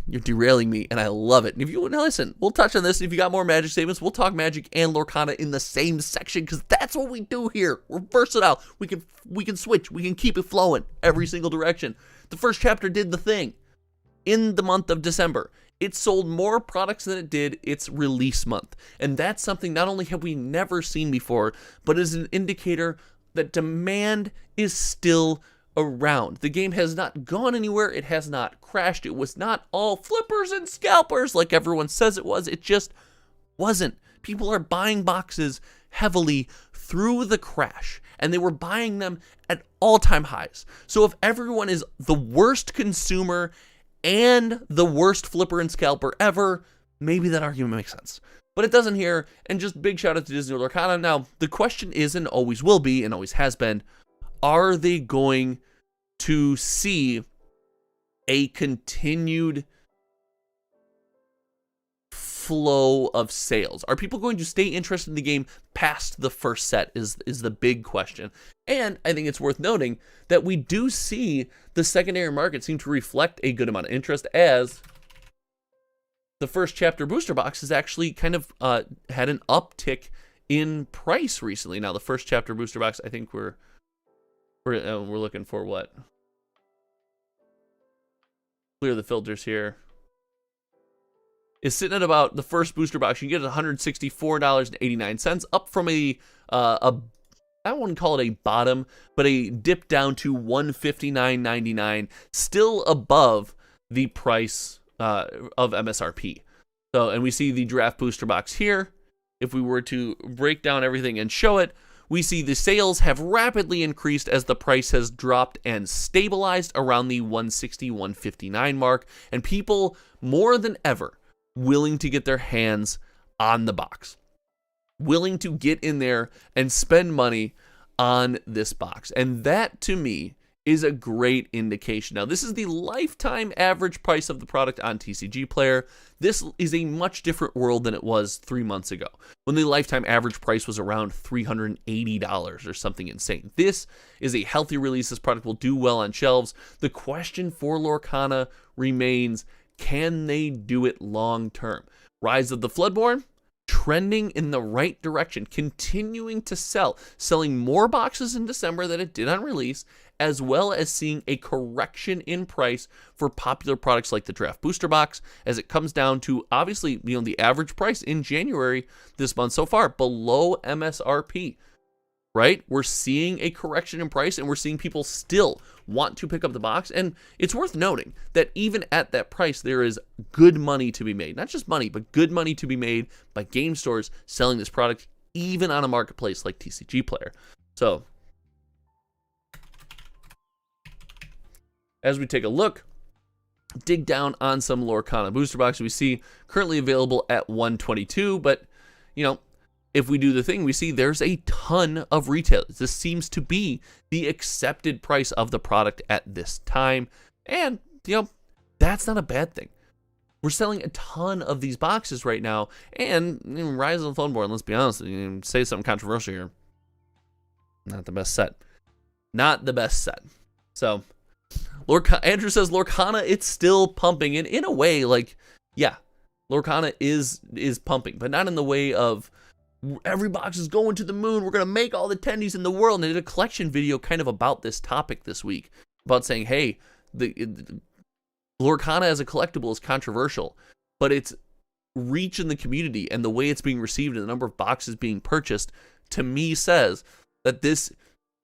derailing me, and I love it. And if you want to listen, we'll touch on this. If you got more Magic statements, we'll talk Magic and Lorcana in the same section, because that's what we do here. We're versatile. We can switch. We can keep it flowing every single direction. The first chapter did the thing. In the month of December, it sold more products than it did its release month. And that's something not only have we never seen before, but is an indicator that demand is still around. The game has not gone anywhere. It has not crashed. It was not all flippers and scalpers like everyone says it was. It just wasn't. People are buying boxes heavily through the crash, and they were buying them at all-time highs. So if everyone is the worst consumer and the worst flipper and scalper ever, maybe that argument makes sense. But it doesn't here, and just big shout out to Disney Lorcana. Now, the question is, and always will be, and always has been, are they going to see a continued flow of sales? Are people going to stay interested in the game past the first set is the big question. And I think it's worth noting that we do see the secondary market seem to reflect a good amount of interest, as the first chapter booster box has actually kind of had an uptick in price recently. Now, the first chapter booster box, I think we're looking for what? Clear the filters here. Is sitting at about, the first booster box you can get at $164.89, up from a I wouldn't call it a bottom, but a dip down to $159.99, still above the price of MSRP. So, and we see the draft booster box here. If we were to break down everything and show it, we see the sales have rapidly increased as the price has dropped and stabilized around the $160, $159 mark, and people more than ever willing to get their hands on the box, willing to get in there and spend money on this box. And that, to me, is a great indication. Now, this is the lifetime average price of the product on TCG Player. This is a much different world than it was 3 months ago, when the lifetime average price was around $380 or something insane. This is a healthy release. This product will do well on shelves. The question for Lorcana remains, can they do it long term? Rise of the Floodborn, trending in the right direction, continuing to selling more boxes in December than it did on release, as well as seeing a correction in price for popular products like the draft booster box, as it comes down to, obviously, the average price in January this month so far below MSRP. Right? We're seeing a correction in price, and we're seeing people still want to pick up the box. And it's worth noting that even at that price, there is good money to be made. Not just money, but good money to be made by game stores selling this product, even on a marketplace like TCG Player. So, as we take a look, dig down on some Lorcana booster boxes, we see currently available at $122, but, if we do the thing, we see there's a ton of retailers. This seems to be the accepted price of the product at this time. And, that's not a bad thing. We're selling a ton of these boxes right now. And Rise of the Floodborn, let's be honest, say something controversial here. Not the best set. Not the best set. So, Andrew says, Lorcana, it's still pumping. And in a way, yeah, Lorcana is pumping, but not in the way of, every box is going to the moon, we're going to make all the tendies in the world. And I did a collection video kind of about this topic this week, about saying, hey, the Lorcana as a collectible is controversial, but its reach in the community and the way it's being received and the number of boxes being purchased, to me, says that this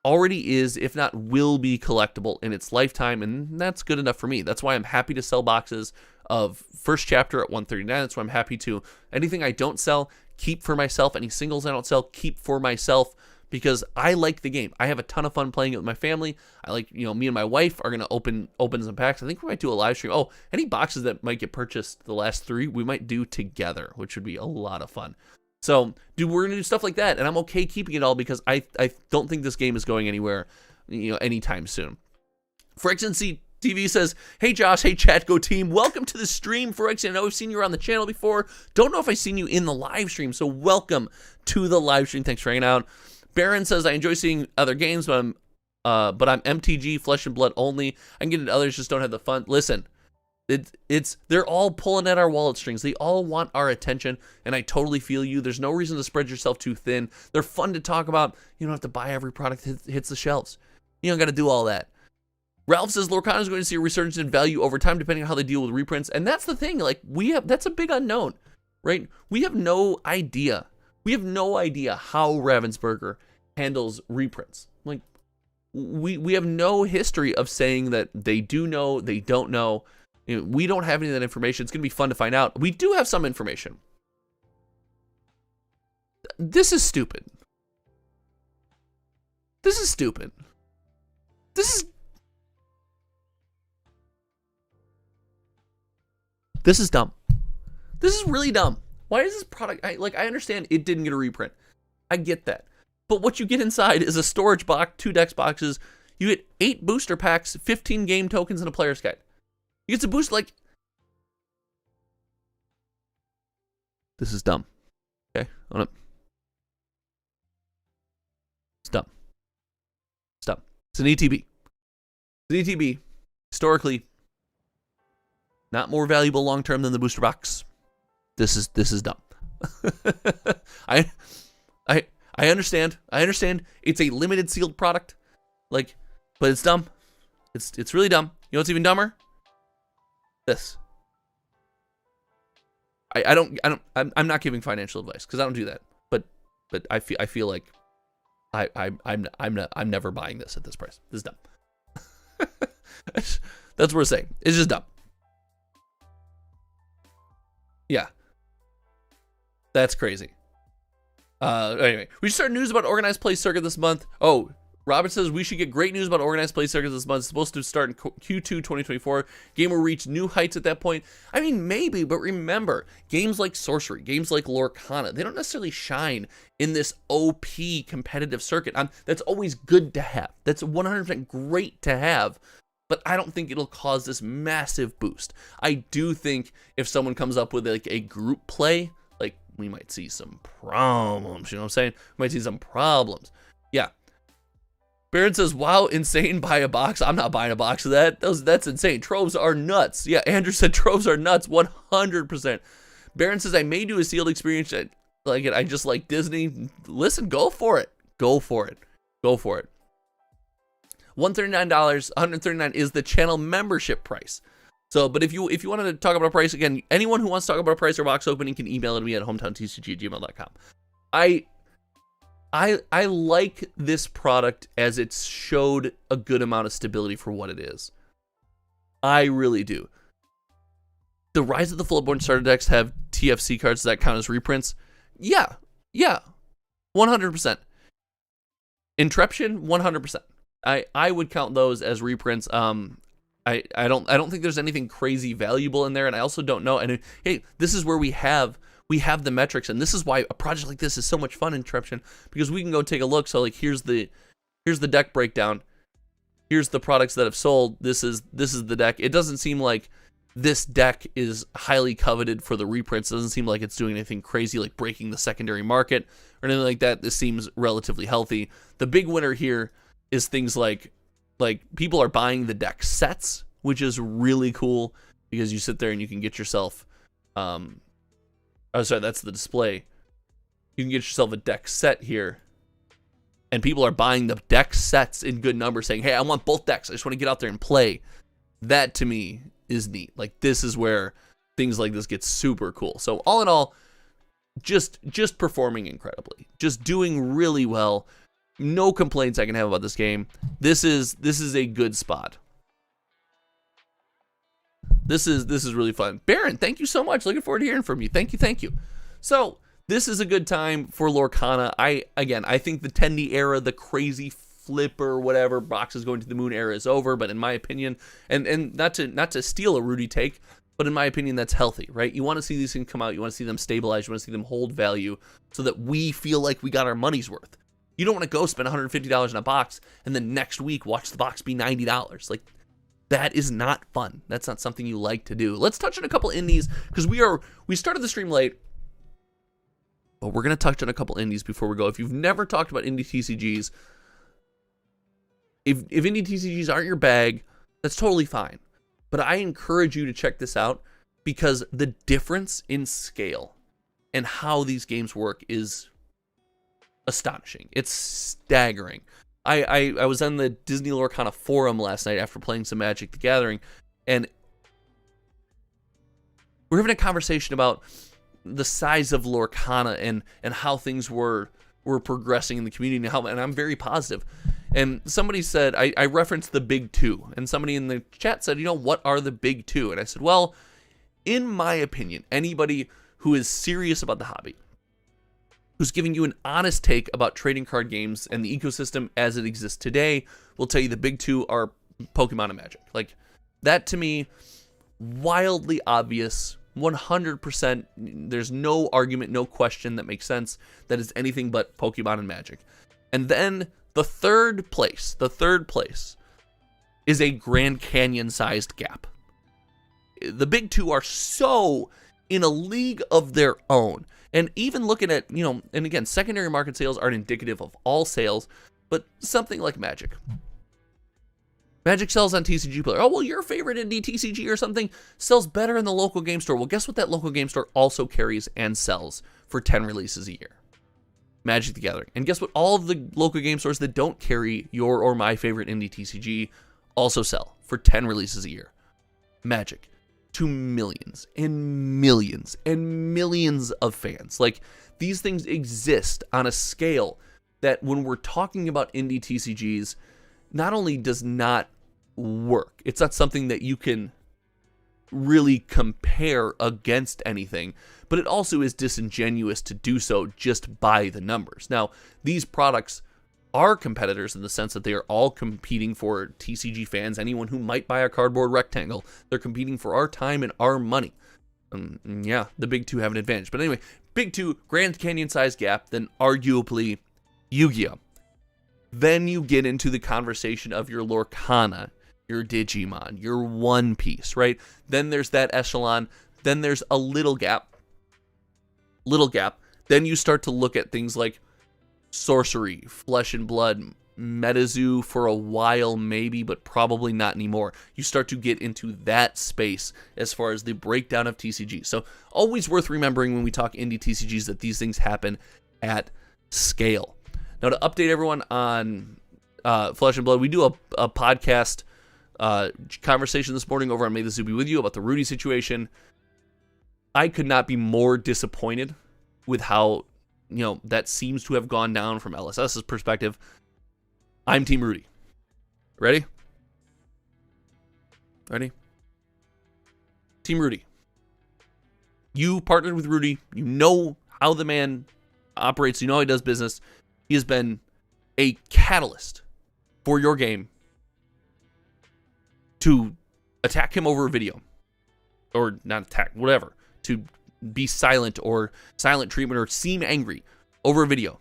already is, if not will be, collectible in its lifetime, and that's good enough for me. That's why I'm happy to sell boxes of first chapter at $139. That's why I'm happy to, anything I don't sell, keep for myself. Any singles I don't sell, keep for myself, because I like the game. I have a ton of fun playing it with my family. I like, me and my wife are going to open some packs. I think we might do a live stream. Oh, any boxes that might get purchased, the last 3, we might do together, which would be a lot of fun. So, we're going to do stuff like that, and I'm okay keeping it all because I don't think this game is going anywhere, anytime soon. Frexency TV says, hey Josh, hey Chat Go team, welcome to the stream. Phyrexia, I know I've seen you around the channel before. Don't know if I've seen you in the live stream, so welcome to the live stream. Thanks for hanging out. Baron says, I enjoy seeing other games, but I'm MTG, Flesh and Blood only. I can get into others, just don't have the fun. Listen, they're all pulling at our wallet strings. They all want our attention, and I totally feel you. There's no reason to spread yourself too thin. They're fun to talk about. You don't have to buy every product that hits the shelves. You don't got to do all that. Ralph says Lorcana is going to see a resurgence in value over time, depending on how they deal with reprints. And that's the thing. That's a big unknown, right? We have no idea. We have no idea how Ravensburger handles reprints. We have no history of saying that they do know, they don't know. We don't have any of that information. It's going to be fun to find out. We do have some information. This is stupid. This is stupid. This is dumb. This is really dumb. Why is this product, I understand it didn't get a reprint. I get that. But what you get inside is a storage box, 2 dex boxes. You get 8 booster packs, 15 game tokens, and a player's guide. You get to boost, like... This is dumb. Okay, on up. It's dumb. It's dumb. It's an ETB. It's an ETB. Historically, not more valuable long term than the booster box. This is dumb. I understand. I understand. It's a limited sealed product, like, but it's dumb. It's really dumb. You know what's even dumber? This. I'm not giving financial advice because I don't do that. But I feel like I'm never buying this at this price. This is dumb. That's what we're saying. It's just dumb. Yeah. That's crazy. Anyway, we should start news about Organized Play Circuit this month. Oh, Robert says we should get great news about Organized Play Circuit this month. It's supposed to start in Q2 2024. Game will reach new heights at that point. I mean, maybe, but remember, games like Sorcery, games like Lorcana, they don't necessarily shine in this OP competitive circuit. That's always good to have. That's 100% great to have. But I don't think it'll cause this massive boost. I do think if someone comes up with like a group play, like we might see some problems. You know what I'm saying? We might see some problems. Yeah. Baron says, wow, insane, buy a box. I'm not buying a box of that. That's insane. Troves are nuts. Yeah, Andrew said troves are nuts, 100%. Baron says, I may do a sealed experience. I just like Disney. Listen, go for it. Go for it. Go for it. $139, $139 is the channel membership price. So, but if you wanted to talk about a price, again, anyone who wants to talk about a price or box opening can email it to me at hometowntcg@gmail.com. I like this product as it's showed a good amount of stability for what it is. I really do. The Rise of the Floodborn starter decks have TFC cards. Does that count as reprints? Yeah. 100%. Intreption, 100%. I would count those as reprints. I don't think there's anything crazy valuable in there, and I also don't know. And hey, this is where we have the metrics, and this is why a project like this is so much fun in Intreption, because we can go take a look. So like here's the deck breakdown. Here's the products that have sold. This is the deck. It doesn't seem like this deck is highly coveted for the reprints. It doesn't seem like it's doing anything crazy like breaking the secondary market or anything like that. This seems relatively healthy. The big winner here is things like people are buying the deck sets, which is really cool because you sit there and you can get yourself oh sorry, that's the display. You can get yourself a deck set here, and people are buying the deck sets in good numbers, saying, hey, I want both decks, I just want to get out there and play. That to me is neat. Like, this is where things like this get super cool. So all in all, just performing incredibly, just doing really well. No complaints I can have about this game. This is a good spot. This is really fun. Baron, thank you so much. Looking forward to hearing from you. Thank you. So this is a good time for Lorcana. I think the Tendy era, the crazy flipper, whatever, boxes going to the moon era is over. But in my opinion, and not to steal a Rudy take, but in my opinion, that's healthy, right? You want to see these things come out. You want to see them stabilize. You want to see them hold value so that we feel like we got our money's worth. You don't want to go spend $150 in a box and then next week watch the box be $90. Like, that is not fun. That's not something you like to do. Let's touch on a couple indies because we started the stream late, but we're going to touch on a couple indies before we go. If you've never talked about indie TCGs, if indie TCGs aren't your bag, that's totally fine. But I encourage you to check this out because the difference in scale and how these games work is astonishing. It's staggering. I was on the Disney Lorcana forum last night after playing some Magic the Gathering, and we're having a conversation about the size of Lorcana and how things were progressing in the community and I'm very positive. And somebody said, I referenced the big two, and somebody in the chat said, what are the big two? And I said, well, in my opinion, anybody who is serious about the hobby, who's giving you an honest take about trading card games and the ecosystem as it exists today, will tell you the big two are Pokemon and Magic. Like, that to me, wildly obvious, 100%, there's no argument, no question that makes sense that is anything but Pokemon and Magic. And then the third place is a Grand Canyon-sized gap. The big two are so in a league of their own. And even looking at, and again, secondary market sales aren't indicative of all sales, but something like Magic. Magic sells on TCG Player. Oh, well, your favorite indie TCG or something sells better in the local game store. Well, guess what that local game store also carries and sells for 10 releases a year? Magic the Gathering. And guess what all of the local game stores that don't carry your or my favorite indie TCG also sell for 10 releases a year? Magic. To millions and millions and millions of fans. Like, these things exist on a scale that when we're talking about indie TCGs, not only does not work, it's not something that you can really compare against anything, but it also is disingenuous to do so just by the numbers. Now, these products are competitors in the sense that they are all competing for TCG fans, anyone who might buy a cardboard rectangle. They're competing for our time and our money. Yeah, the big two have an advantage. But anyway, big two, Grand Canyon-sized gap, then arguably Yu-Gi-Oh! Then you get into the conversation of your Lorcana, your Digimon, your One Piece, right? Then there's that echelon. Then there's a little gap. Then you start to look at things like Sorcery, Flesh and Blood, MetaZoo for a while maybe, but probably not anymore. You start to get into that space as far as the breakdown of TCG. So always worth remembering when we talk indie TCGs that these things happen at scale. Now, to update everyone on Flesh and Blood, we do a podcast conversation this morning over on May the Zoo Be With You about the Rudy situation. I could not be more disappointed with how that seems to have gone down from LSS's perspective. I'm Team Rudy. Ready? Team Rudy. You partnered with Rudy. You know how the man operates. You know how he does business. He has been a catalyst for your game to attack him over a video. Or not attack, whatever. To be silent or silent treatment or seem angry over a video.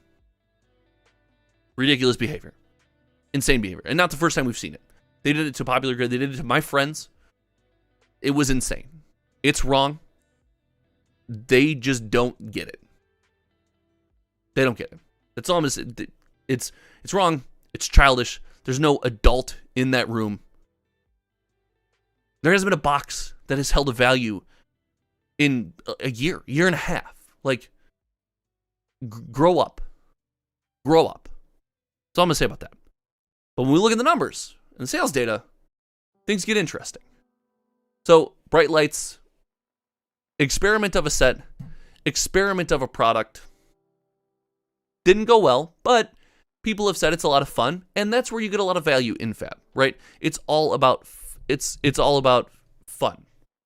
Ridiculous behavior. Insane behavior. And not the first time we've seen it. They did it to Popular Grid. They did it to my friends. It was insane. It's wrong. They just don't get it. They don't get it. That's all I'm going to say. It's wrong. It's childish. There's no adult in that room. There hasn't been a box that has held a value in a year and a half. Like, grow up. Grow up. That's all I'm going to say about that. But when we look at the numbers and the sales data, things get interesting. So, Bright Lights, experiment of a set, experiment of a product. Didn't go well, but people have said it's a lot of fun, and that's where you get a lot of value in Fab, right? It's all about fun.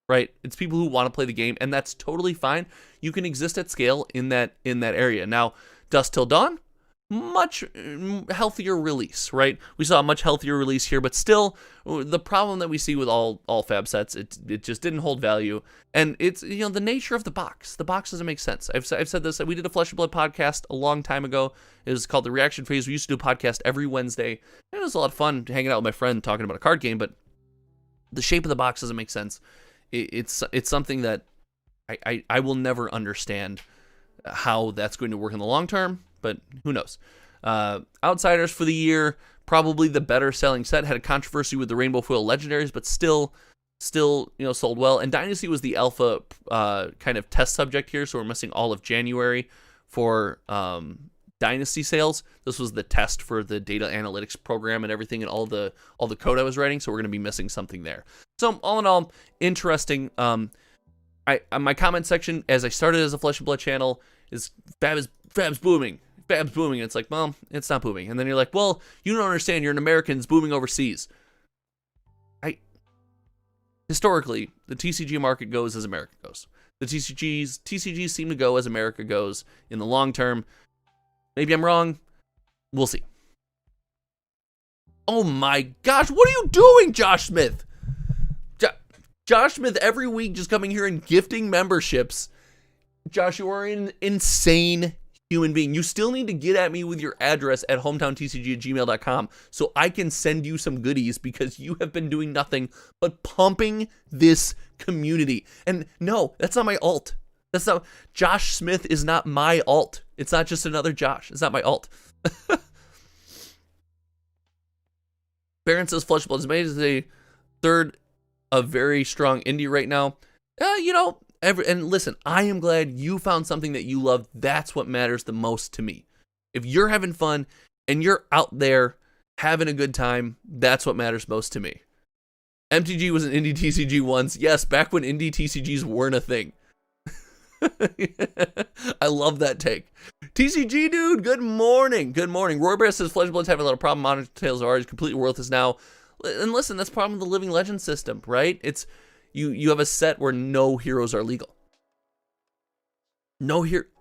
Right? It's people who want to play the game, and that's totally fine. You can exist at scale in that area. Now, Dusk Till Dawn, much healthier release, right? We saw a much healthier release here, but still, the problem that we see with all Fab sets, it just didn't hold value. And it's, the nature of the box. The box doesn't make sense. I've said this. We did a Flesh and Blood podcast a long time ago. It was called The Reaction Phase. We used to do a podcast every Wednesday. And it was a lot of fun hanging out with my friend talking about a card game, but the shape of the box doesn't make sense. It's something that I will never understand how that's going to work in the long term, but who knows. Outsiders for the year, probably the better selling set. Had a controversy with the Rainbow Foil Legendaries, but still sold well. And Dynasty was the alpha kind of test subject here, so we're missing all of January for Dynasty sales. This was the test for the data analytics program and everything, and all the code I was writing, so we're going to be missing something there. So all in all, interesting. My comment section, as I started as a Flesh and Blood channel, is Fab's booming. Fab's booming. It's like, well, it's not booming. And then you're like, well, you don't understand. You're an American. It's booming overseas. Historically, the TCG market goes as America goes. the TCGs seem to go as America goes in the long term. Maybe I'm wrong. We'll see. Oh my gosh, what are you doing, Josh Smith? Josh Smith every week just coming here and gifting memberships. Josh, you are an insane human being. You still need to get at me with your address at hometowntcg@gmail.com so I can send you some goodies, because you have been doing nothing but pumping this community. And no, that's not my alt. That's not, Josh Smith is not my alt. It's not just another Josh. It's not my alt. Baron says Flesh Blood is made as a third, a very strong indie right now. And listen, I am glad you found something that you love. That's what matters the most to me. If you're having fun and you're out there having a good time, that's what matters most to me. MTG was an indie TCG once. Yes, back when indie TCGs weren't a thing. I love that take. TCG dude, good morning. Good morning. Roy Bear says Flesh Blood's having a little problem. Modern Tales of Ours completely worthless now. And listen, that's the problem with the Living Legend system, right? It's you have a set where no heroes are legal.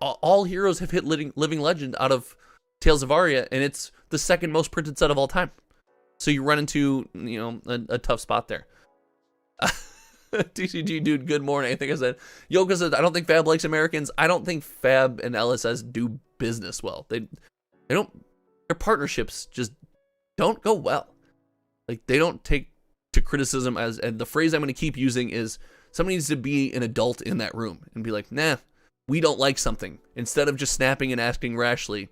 All heroes have hit Living Legend out of Tales of Aria, and it's the second most printed set of all time. So you run into a tough spot there. TCG dude, good morning. I think I said Yoka said I don't think Fab likes Americans. I don't think Fab and LSS do business well. They don't. Their partnerships just don't go well. Like, they don't take to criticism and the phrase I'm going to keep using is somebody needs to be an adult in that room and be like, nah, we don't like something. Instead of just snapping and asking rashly,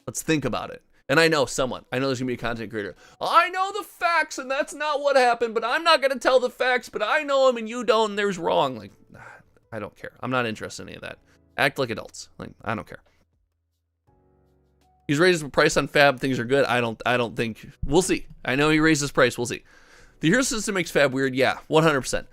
let's think about it. And I know there's going to be a content creator. I know the facts and that's not what happened, but I'm not going to tell the facts, but I know them and you don't and there's wrong. Like, I don't care. I'm not interested in any of that. Act like adults. Like, I don't care. He's raised the price on Fab. Things are good. I don't think. We'll see. I know he raised his price. We'll see. The hero system makes Fab weird. Yeah, 100%.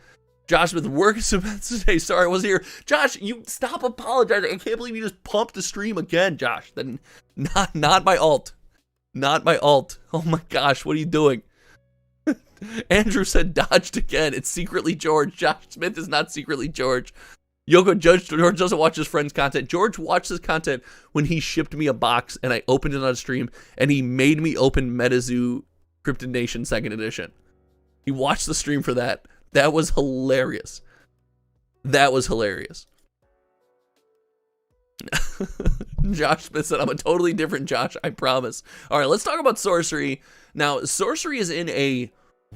Josh Smith, work today. Sorry, I wasn't here. Josh, you stop apologizing. I can't believe you just pumped the stream again, Josh. Then not my alt. Not my alt. Oh my gosh, what are you doing? Andrew said dodged again. It's secretly George. Josh Smith is not secretly George. Yoko, George doesn't watch his friend's content. George watched his content when he shipped me a box and I opened it on stream and he made me open MetaZoo Cryptid Nation 2nd edition. He watched the stream for that. That was hilarious. That was hilarious. Josh Smith said, I'm a totally different Josh, I promise. All right, let's talk about Sorcery. Now, Sorcery is in a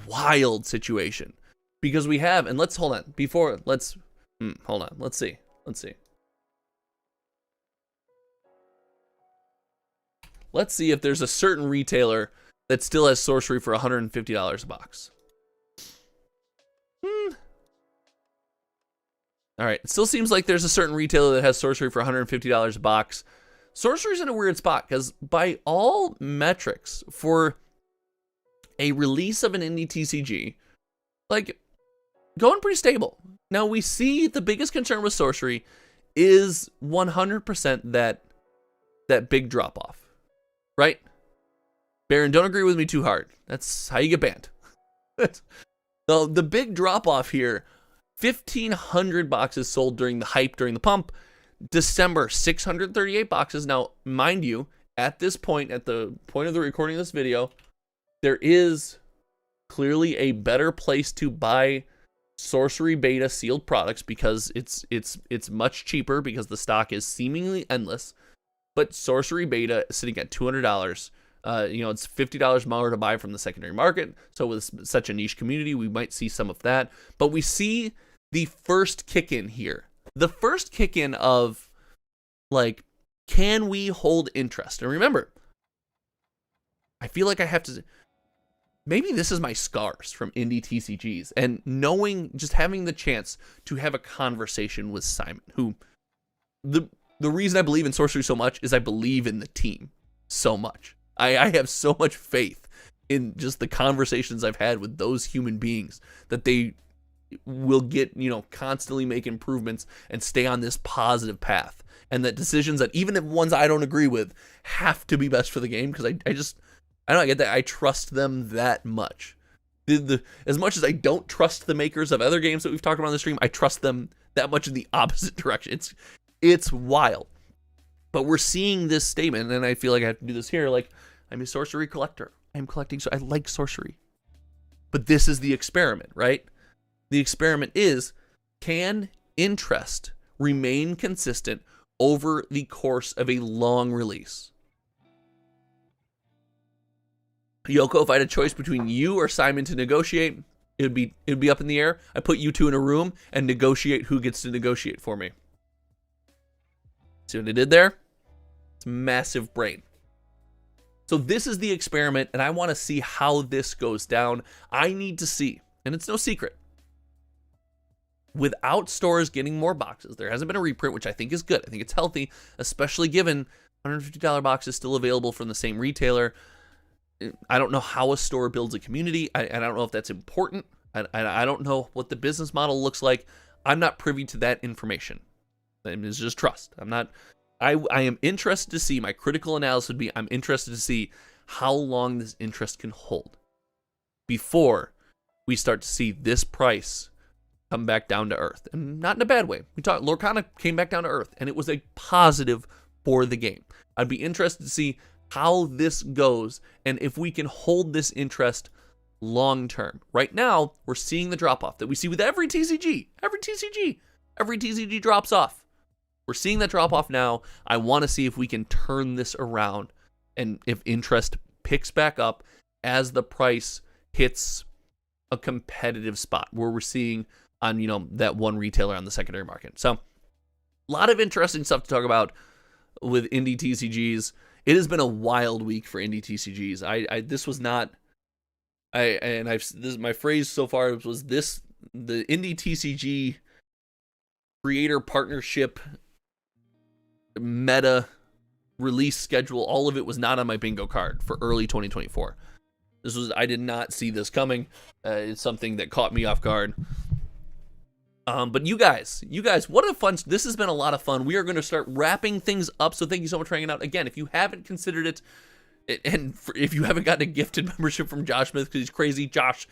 wild situation because we have, and let's hold on. Hold on. Let's see. Let's see if there's a certain retailer that still has Sorcery for $150 a box. All right. It still seems like there's a certain retailer that has Sorcery for $150 a box. Sorcery's in a weird spot because by all metrics, for a release of an indie TCG, like, going pretty stable. Now, we see the biggest concern with Sorcery is 100% that big drop-off, right? Baron, don't agree with me too hard. That's how you get banned. The big drop-off here, 1,500 boxes sold during the hype, during the pump. December, 638 boxes. Now, mind you, at this point, at the point of the recording of this video, there is clearly a better place to buy Sorcery beta sealed products because it's much cheaper because the stock is seemingly endless. But Sorcery beta is sitting at $200. It's $50 more to buy from the secondary market. So with such a niche community, we might see some of that. But we see the first kick in here. The first kick in of, like, can we hold interest? And remember, I feel like I have to, maybe this is my scars from indie TCGs and just having the chance to have a conversation with Simon, who the reason I believe in Sorcery so much is I believe in the team so much. I have so much faith in just the conversations I've had with those human beings that they will get, constantly make improvements and stay on this positive path. And that decisions that even if ones I don't agree with have to be best for the game because I get that. I trust them that much. As much as I don't trust the makers of other games that we've talked about on the stream, I trust them that much in the opposite direction. It's wild. But we're seeing this statement, and I feel like I have to do this here. Like, I'm a sorcery collector. I'm collecting, so I like sorcery. But this is the experiment, right? The experiment is, can interest remain consistent over the course of a long release? Yoko, if I had a choice between you or Simon to negotiate, it'd be up in the air. I put you two in a room and negotiate who gets to negotiate for me. See what I did there? It's massive brain. So this is the experiment, and I want to see how this goes down. I need to see, and it's no secret, without stores getting more boxes, there hasn't been a reprint, which I think is good. I think it's healthy, especially given $150 boxes still available from the same retailer. I don't know how a store builds a community. I don't know if that's important. I don't know what the business model looks like. I'm not privy to that information. It's just trust. I am interested to see, my critical analysis would be, I'm interested to see how long this interest can hold before we start to see this price come back down to earth. And not in a bad way. Lorcana came back down to earth, and it was a positive for the game. I'd be interested to see how this goes and if we can hold this interest long term. Right now, we're seeing the drop off that we see with every TCG. Every TCG drops off. We're seeing that drop off now. I want to see if we can turn this around and if interest picks back up as the price hits a competitive spot where we're seeing on, that one retailer on the secondary market. So a lot of interesting stuff to talk about with indie TCGs. It has been a wild week for indie TCGs. This was not, my phrase so far was this, the indie TCG creator partnership meta release schedule, all of it was not on my bingo card for early 2024. I did not see this coming. It's something that caught me off guard. But you guys, what a fun, this has been a lot of fun. We are going to start wrapping things up. So thank you so much for hanging out. Again, if you haven't considered it, and if you haven't gotten a gifted membership from Josh Smith because he's crazy, Josh,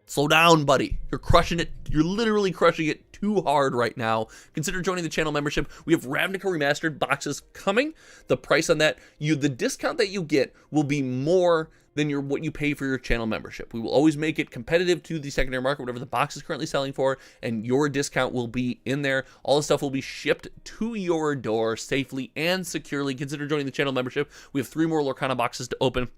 slow down, buddy. You're crushing it. You're literally crushing it too hard right now. Consider joining the channel membership. We have Ravnica Remastered boxes coming. The price on that, the discount that you get will be more than what you pay for your channel membership. We will always make it competitive to the secondary market, whatever the box is currently selling for, and your discount will be in there. All the stuff will be shipped to your door safely and securely. Consider joining the channel membership. We have 3 more Lorcana boxes to open.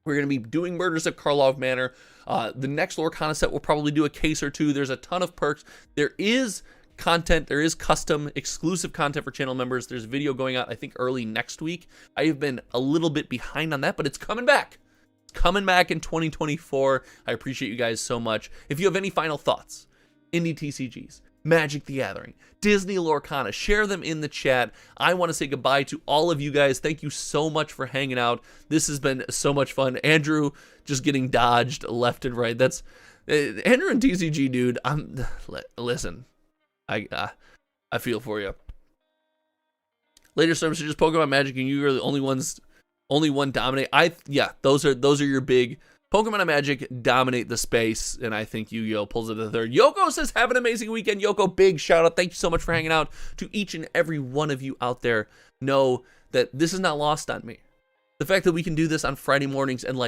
We're going to be doing Murders at Karlov Manor. The next Lorcana set will probably do a case or 2. There's a ton of perks. There is content. There is custom exclusive content for channel members. There's a video going out, I think, early next week. I have been a little bit behind on that, but it's coming back. It's coming back in 2024. I appreciate you guys so much. If you have any final thoughts, indie TCGs, Magic the Gathering, Disney Lorcana, share them in the chat. I want to say goodbye to all of you guys. Thank you so much for hanging out. This has been so much fun. Andrew just getting dodged left and right. That's Andrew and TCG, dude. Listen, I feel for you. Later services, just Pokemon, Magic, and you are the only one dominate. Those are your big. Pokemon and Magic dominate the space, and I think Yu-Gi-Oh! Pulls it to the third. Yoko says, have an amazing weekend. Yoko, big shout out. Thank you so much for hanging out. To each and every one of you out there, know that this is not lost on me. The fact that we can do this on Friday mornings and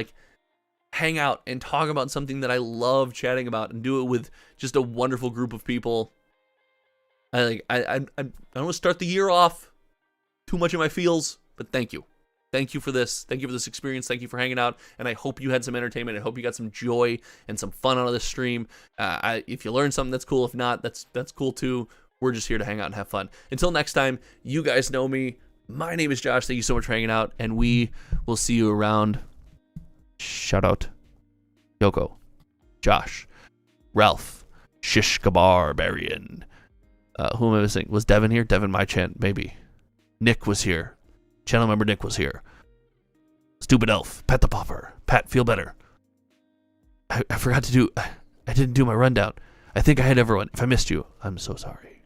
hang out and talk about something that I love chatting about and do it with just a wonderful group of people. I don't want to start the year off too much in my feels, but thank you. Thank you for this. Thank you for this experience. Thank you for hanging out. And I hope you had some entertainment. I hope you got some joy and some fun out of this stream. If you learned something, that's cool. If not, that's cool too. We're just here to hang out and have fun. Until next time, you guys know me. My name is Josh. Thank you so much for hanging out. And we will see you around. Shout out Yoko, Josh, Ralph, Shishka Barbarian. Who am I missing? Was Devin here? Devin Mychant, maybe. Nick was here. Channel member Nick was here. Stupid Elf, Pat the Popper, Pat, feel better. I forgot to do, I didn't do my rundown. I think I had everyone. If I missed you, I'm so sorry.